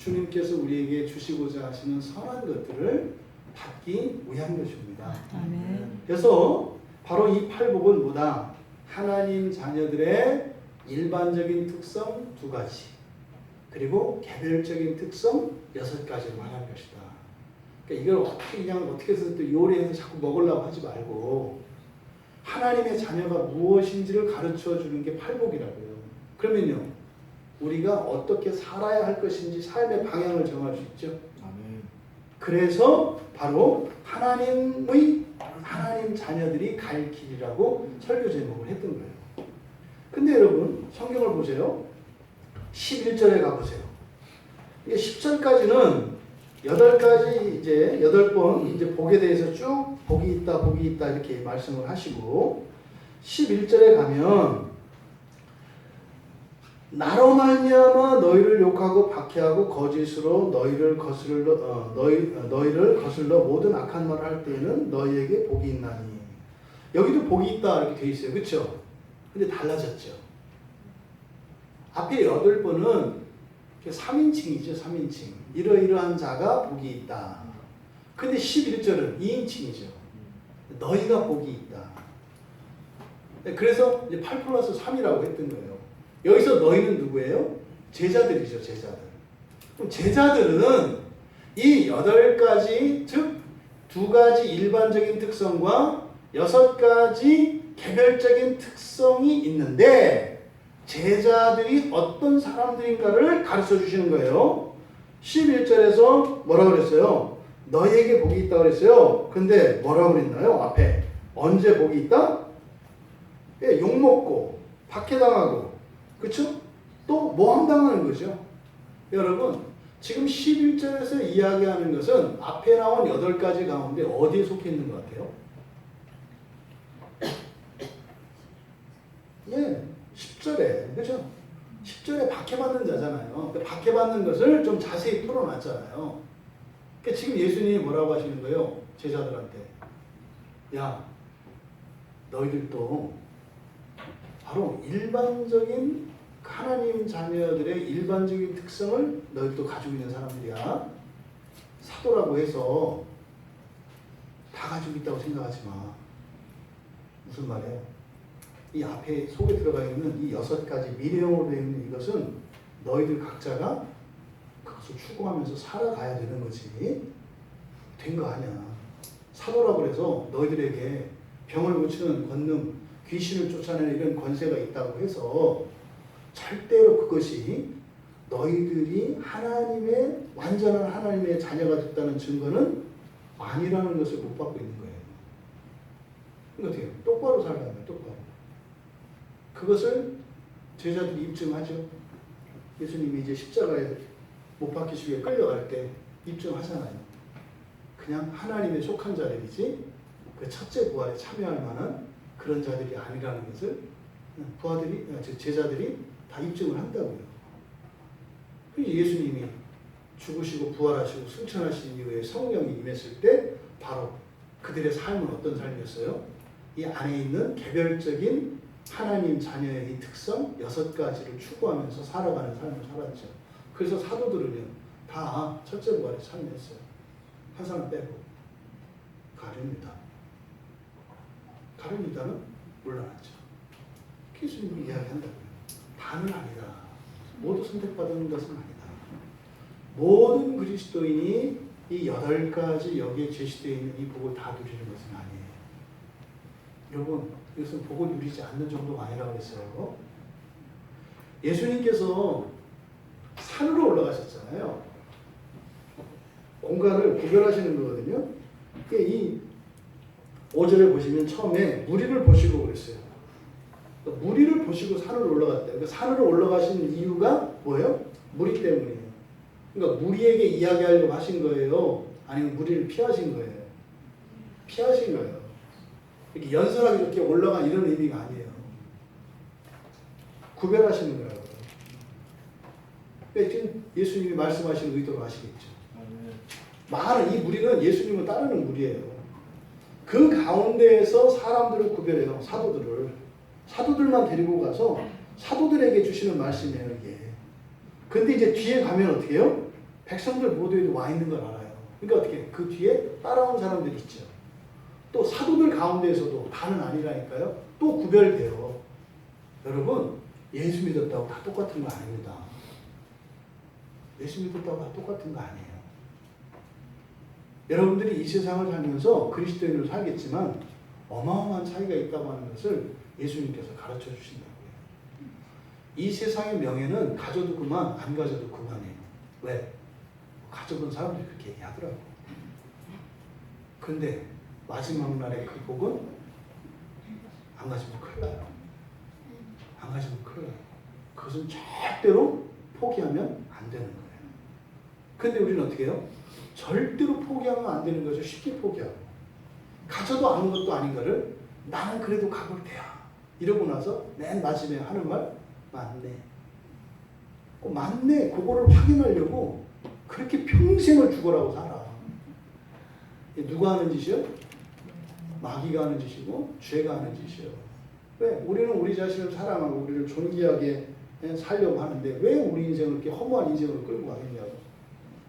주님께서 우리에게 주시고자 하시는 선한 것들을 받기 위한 것입니다. 아멘. 그래서 바로 이 팔복은 뭐다? 하나님 자녀들의 일반적인 특성 2가지, 그리고 개별적인 특성 6가지를 말하는 것이다. 그러니까 이걸 어떻게 해서 또 요리해서 자꾸 먹으려고 하지 말고 하나님의 자녀가 무엇인지를 가르쳐 주는 게 팔복이라고요. 그러면요, 우리가 어떻게 살아야 할 것인지 삶의 방향을 정할 수 있죠. 아멘. 그래서 바로 하나님 자녀들이 갈 길이라고 설교 제목을 했던 거예요. 근데 여러분, 성경을 보세요. 11절에 가보세요. 이게 10절까지는 8가지 이제 8번 이제 복에 대해서 쭉 복이 있다 이렇게 말씀을 하시고, 11절에 가면 나로 말미암아 너희를 욕하고 박해하고 거짓으로 너희를 거슬러 모든 악한 말을 할 때에는 너희에게 복이 있나니. 여기도 복이 있다 이렇게 돼 있어요. 그렇죠? 근데 달라졌죠. 앞에 8번은 3인칭이죠. 3인칭. 이러이러한 자가 복이 있다. 근데 11절은 2인칭이죠. 너희가 복이 있다. 그래서 이제 8+3이라고 했던 거예요. 여기서 너희는 누구예요? 제자들이죠. 제자들. 그럼 제자들은 이 8가지, 즉 2가지 일반적인 특성과 6가지 개별적인 특성이 있는데, 제자들이 어떤 사람들인가를 가르쳐 주시는 거예요. 11절에서 뭐라고 그랬어요? 너희에게 복이 있다고 그랬어요. 근데 뭐라고 그랬나요? 앞에 언제 복이 있다? 예, 욕먹고 박해당하고, 그렇죠? 또 모함당하는 거죠. 여러분, 지금 11절에서 이야기하는 것은 앞에 나온 8가지 가운데 어디에 속해 있는 것 같아요? 예, 10절에, 그렇죠? 10절에 박해받는 자잖아요. 박해받는 것을 좀 자세히 풀어놨잖아요. 그러니까 지금 예수님이 뭐라고 하시는 거예요? 제자들한테. 야, 너희들도 바로 일반적인 하나님 자녀들의 일반적인 특성을 너희도 가지고 있는 사람들이야. 사도라고 해서 다 가지고 있다고 생각하지 마. 무슨 말이에요? 이 앞에 속에 들어가 있는 이 6가지 미래형으로 되어 있는 이것은 너희들 각자가 그것을 추구하면서 살아가야 되는 거지. 된 거 아니야. 사도라고 해서 너희들에게 병을 고치는 권능, 귀신을 쫓아내는 이런 권세가 있다고 해서 절대로 그것이 너희들이 하나님의 완전한 하나님의 자녀가 됐다는 증거는 아니라는 것을 못 받고 있는 거예요. 그러니까 어떻게 해요? 똑바로 살아야 돼요. 똑바로. 그것을 제자들이 입증하죠. 예수님이 이제 십자가에 못 박히시기 위해 끌려갈 때 입증하잖아요. 그냥 하나님에 속한 자들이지 그 첫째 부활에 참여할 만한 그런 자들이 아니라는 것을 제자들이 다 입증을 한다고요. 예수님이 죽으시고 부활하시고 승천하신 이후에 성령이 임했을 때 바로 그들의 삶은 어떤 삶이었어요? 이 안에 있는 개별적인 하나님 자녀의 이 특성 6가지를 추구하면서 살아가는 삶을 살았죠. 그래서 사도들은요, 다 첫째 부활에 참여했어요. 한 사람 빼고. 가룟유다. 가룟유다는 물러났죠. 예수님이 이야기한다고요. 다는 아니다. 모두 선택받은 것은 아니다. 모든 그리스도인이 이 8가지 여기에 제시되어 있는 이 복을 다 누리는 것은 아니에요. 여러분, 이것은 복을 누리지 않는 정도가 아니라고 했어요. 예수님께서 산으로 올라가셨잖아요. 공간을 구별하시는 거거든요. 이 5절에 보시면 처음에 무리를 보시고 그랬어요. 무리를 보시고 산으로 올라갔대요. 그러니까 산으로 올라가신 이유가 뭐예요? 무리 때문이에요. 그러니까 무리에게 이야기하려고 하신 거예요? 아니면 무리를 피하신 거예요? 피하신 거예요. 이렇게 연설하게 이렇게 올라간 이런 의미가 아니에요. 구별하시는 거라고요. 그러니까 지금 예수님이 말씀하시는 의도를 아시겠죠? 많은 이 무리는 예수님을 따르는 무리예요. 그 가운데에서 사람들을 구별해요. 사도들만 데리고 가서 사도들에게 주시는 말씀이에요, 이게. 근데 이제 뒤에 가면 어떻게 해요? 백성들 모두에도 와 있는 걸 알아요. 그러니까 어떻게 그 뒤에 따라온 사람들이 있죠. 또 사도들 가운데에서도 다는 아니라니까요. 또 구별돼요. 여러분 예수 믿었다고 다 똑같은 거 아닙니다. 예수 믿었다고 다 똑같은 거 아니에요. 여러분들이 이 세상을 살면서 그리스도인으로 살겠지만 어마어마한 차이가 있다고 하는 것을 예수님께서 가르쳐 주신다고요. 이 세상의 명예는 가져도 그만, 안 가져도 그만이에요. 왜? 가져본 사람들이 그렇게 얘기하더라고요. 근데 마지막 날에 그 복은 안 가지면 큰일 나요. 안 가지면 큰일 나요. 그것은 절대로 포기하면 안 되는 거예요. 근데 우리는 어떻게 해요? 절대로 포기하면 안 되는 거죠. 쉽게 포기하고. 가져도 아무것도 아닌 거를 나는 그래도 가볼 테야. 이러고 나서 맨 마지막에 하는 말, 맞네. 맞네. 그거를 확인하려고 그렇게 평생을 죽어라고 살아. 누가 하는 짓이요? 마귀가 하는 짓이고 죄가 하는 짓이요. 왜? 우리는 우리 자신을 사랑하고 우리를 존귀하게 살려고 하는데 왜 우리 인생을 이렇게 허무한 인생을 끌고 가겠냐고.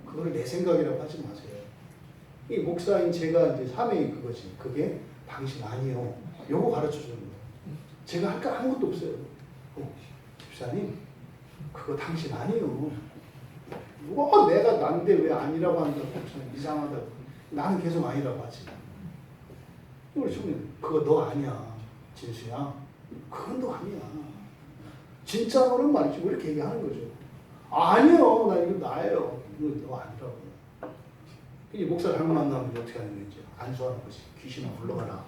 그거를 내 생각이라고 하지 마세요. 이 목사인 제가 이제 사명이 그거지. 그게 당신 아니요. 요거 가르쳐 주는 거예요. 제가 할 거 아무것도 없어요. 집사님, 그거 당신 아니요. 누가 내가 난데 왜 아니라고 한다고 이상하다고. 나는 계속 아니라고 하지. 우리 총님, 그거 너 아니야. 진수야. 그건 너 아니야. 진짜로는 말이지. 왜 이렇게 얘기하는 거죠? 아니요. 나 이거 나예요. 이거 너 아니라고. 이 목사 잘못 만나면 어떻게 하는 거지? 안수하는 거지. 귀신아 불러가라.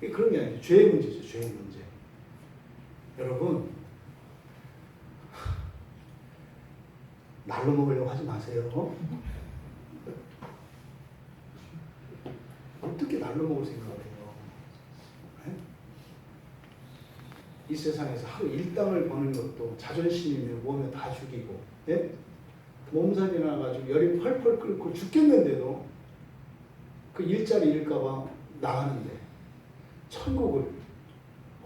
그런 게 아니죠. 죄의 문제죠. 죄의 문제. 여러분, 날로 먹으려고 하지 마세요. 어떻게 날로 먹을 생각을 해요? 네? 이 세상에서 하루 일당을 버는 것도 자존심이며 몸에 다 죽이고, 네? 몸살이 나가지고 열이 펄펄 끓고 죽겠는데도 그 일자리 잃을까봐 나가는데 천국을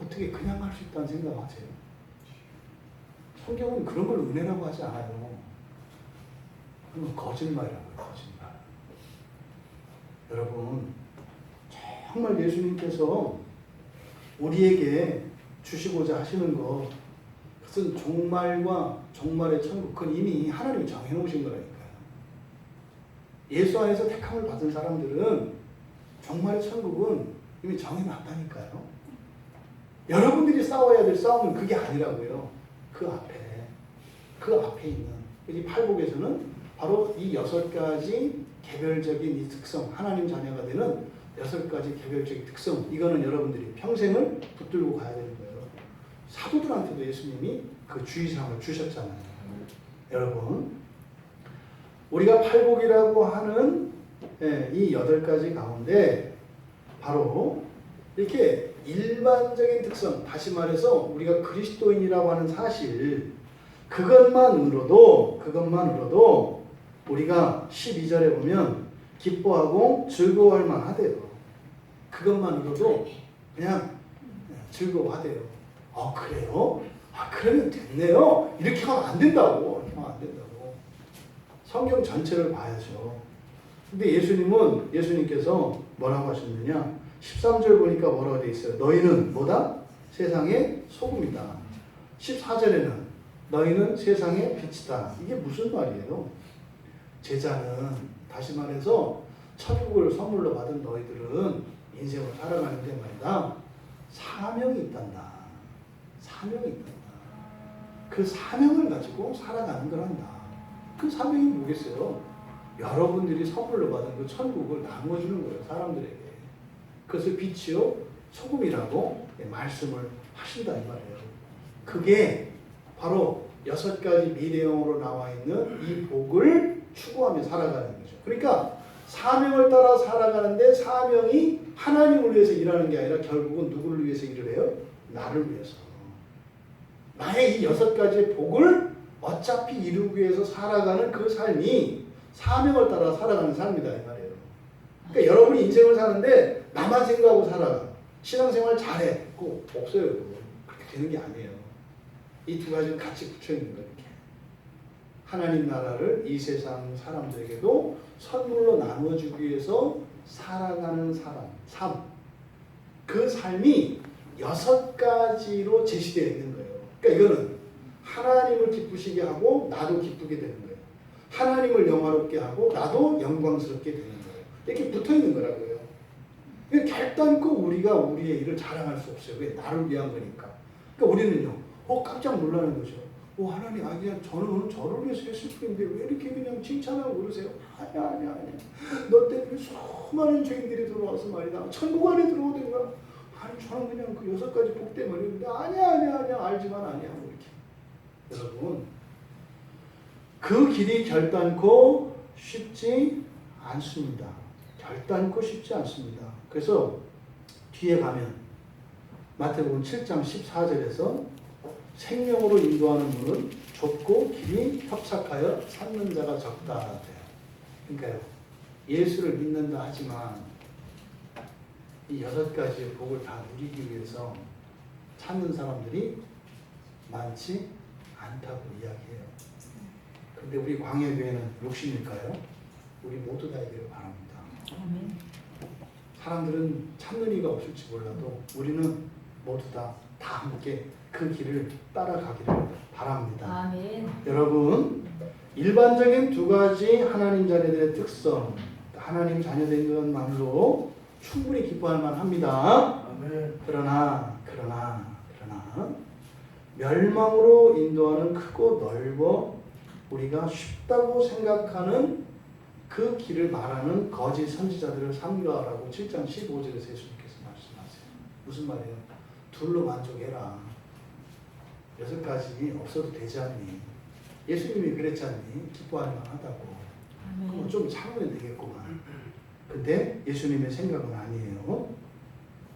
어떻게 그냥 갈 수 있다는 생각하세요? 성경은 그런 걸 은혜라고 하지 않아요. 그건 거짓말이라고요. 거짓말. 여러분 정말 예수님께서 우리에게 주시고자 하시는 것 그것은 종말과 종말의 천국 그건 이미 하나님이 정해놓으신 거라니까요. 예수 안에서 택함을 받은 사람들은 종말의 천국은 이미 정해놨다니까요. 여러분들이 싸워야 될 싸움은 그게 아니라고요. 그 앞에 있는 이 팔복에서는 바로 이 6가지 개별적인 이 특성, 하나님 자녀가 되는 6가지 개별적인 특성, 이거는 여러분들이 평생을 붙들고 가야 되는 거예요. 사도들한테도 예수님이 그 주의사항을 주셨잖아요. 여러분, 우리가 팔복이라고 하는 이 8가지 가운데 바로 이렇게 일반적인 특성, 다시 말해서 우리가 그리스도인이라고 하는 사실, 그것만으로도 우리가 12절에 보면 기뻐하고 즐거워할 만하대요. 그것만으로도 그냥 즐거워하대요. 그래요? 그러면 됐네요. 이렇게 하면 안 된다고. 성경 전체를 봐야죠. 근데 예수님께서 뭐라고 하셨느냐? 13절 보니까 뭐라고 되어 있어요? 너희는 뭐다? 세상의 소금이다. 14절에는 너희는 세상의 빛이다. 이게 무슨 말이에요? 제자는 다시 말해서 천국을 선물로 받은 너희들은 인생을 살아가는데 말이다. 사명이 있단다. 그 사명을 가지고 살아가는 거란다. 그 사명이 뭐겠어요? 여러분들이 선물로 받은 그 천국을 나눠주는 거예요. 사람들에게. 그것을 빛이요 소금이라고 말씀을 하신다 이 말이에요. 그게 바로 6가지 미래형으로 나와 있는 이 복을 추구하며 살아가는 거죠. 그러니까 사명을 따라 살아가는데 사명이 하나님을 위해서 일하는 게 아니라 결국은 누구를 위해서 일을 해요? 나를 위해서. 나의 이 6가지의 복을 어차피 이루기 위해서 살아가는 그 삶이 사명을 따라 살아가는 삶이다 이 말이에요. 그러니까 여러분이 인생을 사는데 나만 생각하고 살아가. 신앙생활 잘해. 그거 없어요. 그렇게 되는 게 아니에요. 이 2가지는 같이 붙여 있는 거예요. 이렇게. 하나님 나라를 이 세상 사람들에게도 선물로 나눠주기 위해서 살아가는 삶. 그 삶이 6가지로 제시되어 있는 거예요. 그러니까 이거는 하나님을 기쁘시게 하고 나도 기쁘게 되는 거예요. 하나님을 영화롭게 하고 나도 영광스럽게 되는 거예요. 이렇게 붙어 있는 거라고요. 결단코 우리가 우리의 일을 자랑할 수 없어요. 왜? 나를 위한 거니까. 그러니까 우리는요, 깜짝 놀라는 거죠. 하나님, 그냥 저는 오늘 저를 위해서 했을 뿐인데 왜 이렇게 그냥 칭찬하고 그러세요? 아니야. 너 때문에 수많은 죄인들이 들어와서 말이다. 천국 안에 들어오든가. 아니, 저는 그냥 그 6가지 복 때문에 그랬는데 아니야. 알지만 아니야. 뭐 이렇게. 여러분, 그 길이 결단코 쉽지 않습니다. 결단코 쉽지 않습니다. 그래서 뒤에 가면 마태복음 7장 14절에서 생명으로 인도하는 문은 좁고 길이 협착하여 찾는 자가 적다. 그러니까요, 예수를 믿는다 하지만 이 6가지의 복을 다 누리기 위해서 찾는 사람들이 많지 않다고 이야기해요. 그런데 우리 광야교회는 욕심일까요? 우리 모두 다 이기를 바랍니다. 사람들은 찾는 이가 없을지 몰라도 우리는 모두 다 함께 그 길을 따라가기를 바랍니다. 아멘. 여러분, 일반적인 2가지 하나님 자녀들의 특성, 하나님 자녀된 것만으로 충분히 기뻐할 만합니다. 아멘. 그러나 멸망으로 인도하는 크고 넓어 우리가 쉽다고 생각하는 그 길을 말하는 거짓 선지자들을 삼가라고 7장 15절에서 예수님께서 말씀하세요. 무슨 말이에요? 둘로 만족해라. 6가지 없어도 되지 않니? 예수님이 그랬지 않니? 기뻐할 만하다고. 그럼 좀 참으면 되겠구만. 근데 예수님의 생각은 아니에요.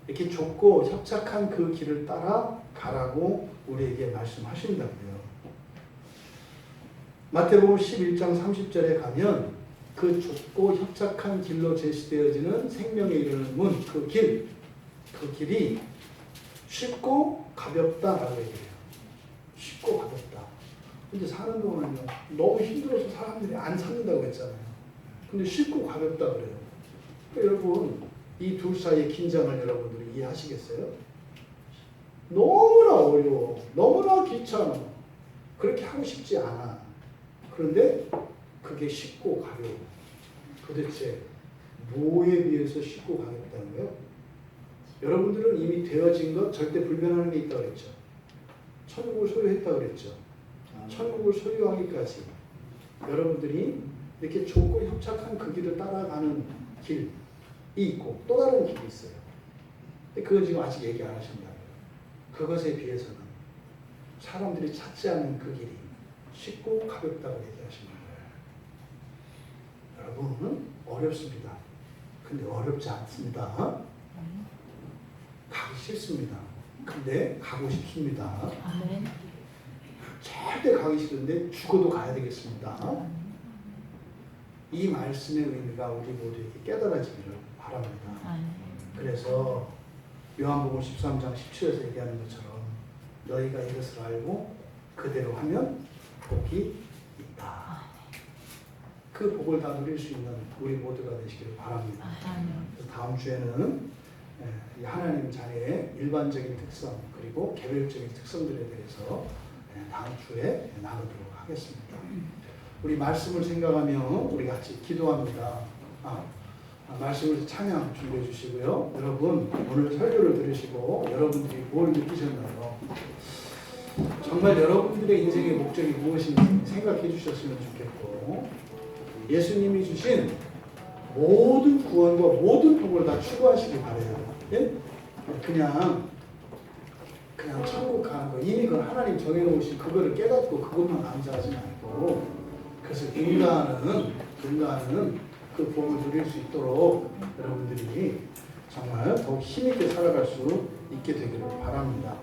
이렇게 좁고 협착한 그 길을 따라 가라고 우리에게 말씀하신다고요. 마태복음 11장 30절에 가면 그 좁고 협착한 길로 제시되어지는 생명에 이르는 문, 그 길이 쉽고 가볍다라고 얘기해요. 쉽고 가볍다. 근데 사는 동안은요, 너무 힘들어서 사람들이 안 찾는다고 했잖아요. 근데 쉽고 가볍다 그래요. 그러니까 여러분, 이 둘 사이의 긴장을 여러분들이 이해하시겠어요? 너무나 어려워. 너무나 귀찮아. 그렇게 하고 싶지 않아. 그런데 그게 쉽고 가벼워. 도대체 뭐에 비해서 쉽고 가볍다는 거예요? 여러분들은 이미 되어진 것 절대 불변하는 게 있다고 그랬죠. 천국을 소유했다고 그랬죠. 천국을 소유하기까지 여러분들이 이렇게 좁고 협착한 그 길을 따라가는 길이 있고 또 다른 길이 있어요. 근데 그건 지금 아직 얘기 안 하신다고요. 그것에 비해서는 사람들이 찾지 않는 그 길이 쉽고 가볍다고 얘기하시는 거예요. 여러분, 어렵습니다. 근데 어렵지 않습니다. 가기 싫습니다. 근데 가고 싶습니다. 아멘. 절대 가기 싫은데 죽어도 가야 되겠습니다. 이 말씀의 의미가 우리 모두에게 깨달아지기를 바랍니다. 아멘. 그래서 요한복음 13장 17절에서 얘기하는 것처럼 너희가 이것을 알고 그대로 하면 복이 있다. 그 복을 다 누릴 수 있는 우리 모두가 되시기를 바랍니다. 그래서 다음 주에는 하나님 자녀의 일반적인 특성 그리고 개별적인 특성들에 대해서 다음 주에 나누도록 하겠습니다. 우리 말씀을 생각하며 우리 같이 기도합니다. 말씀을 찬양 준비해 주시고요. 여러분, 오늘 설교를 들으시고 여러분들이 뭘 느끼셨나요? 정말 여러분들의 인생의 목적이 무엇인지 생각해 주셨으면 좋겠고, 예수님이 주신 모든 구원과 모든 복을 다 추구하시기 바래요. 예? 그냥 천국 가는 거, 이미 그건 하나님 정해놓으신 그거를 깨닫고 그것만 감사하지 말고 그것을 인가하는 그 복을 누릴 수 있도록 여러분들이 정말 더욱 힘있게 살아갈 수 있게 되기를 바랍니다.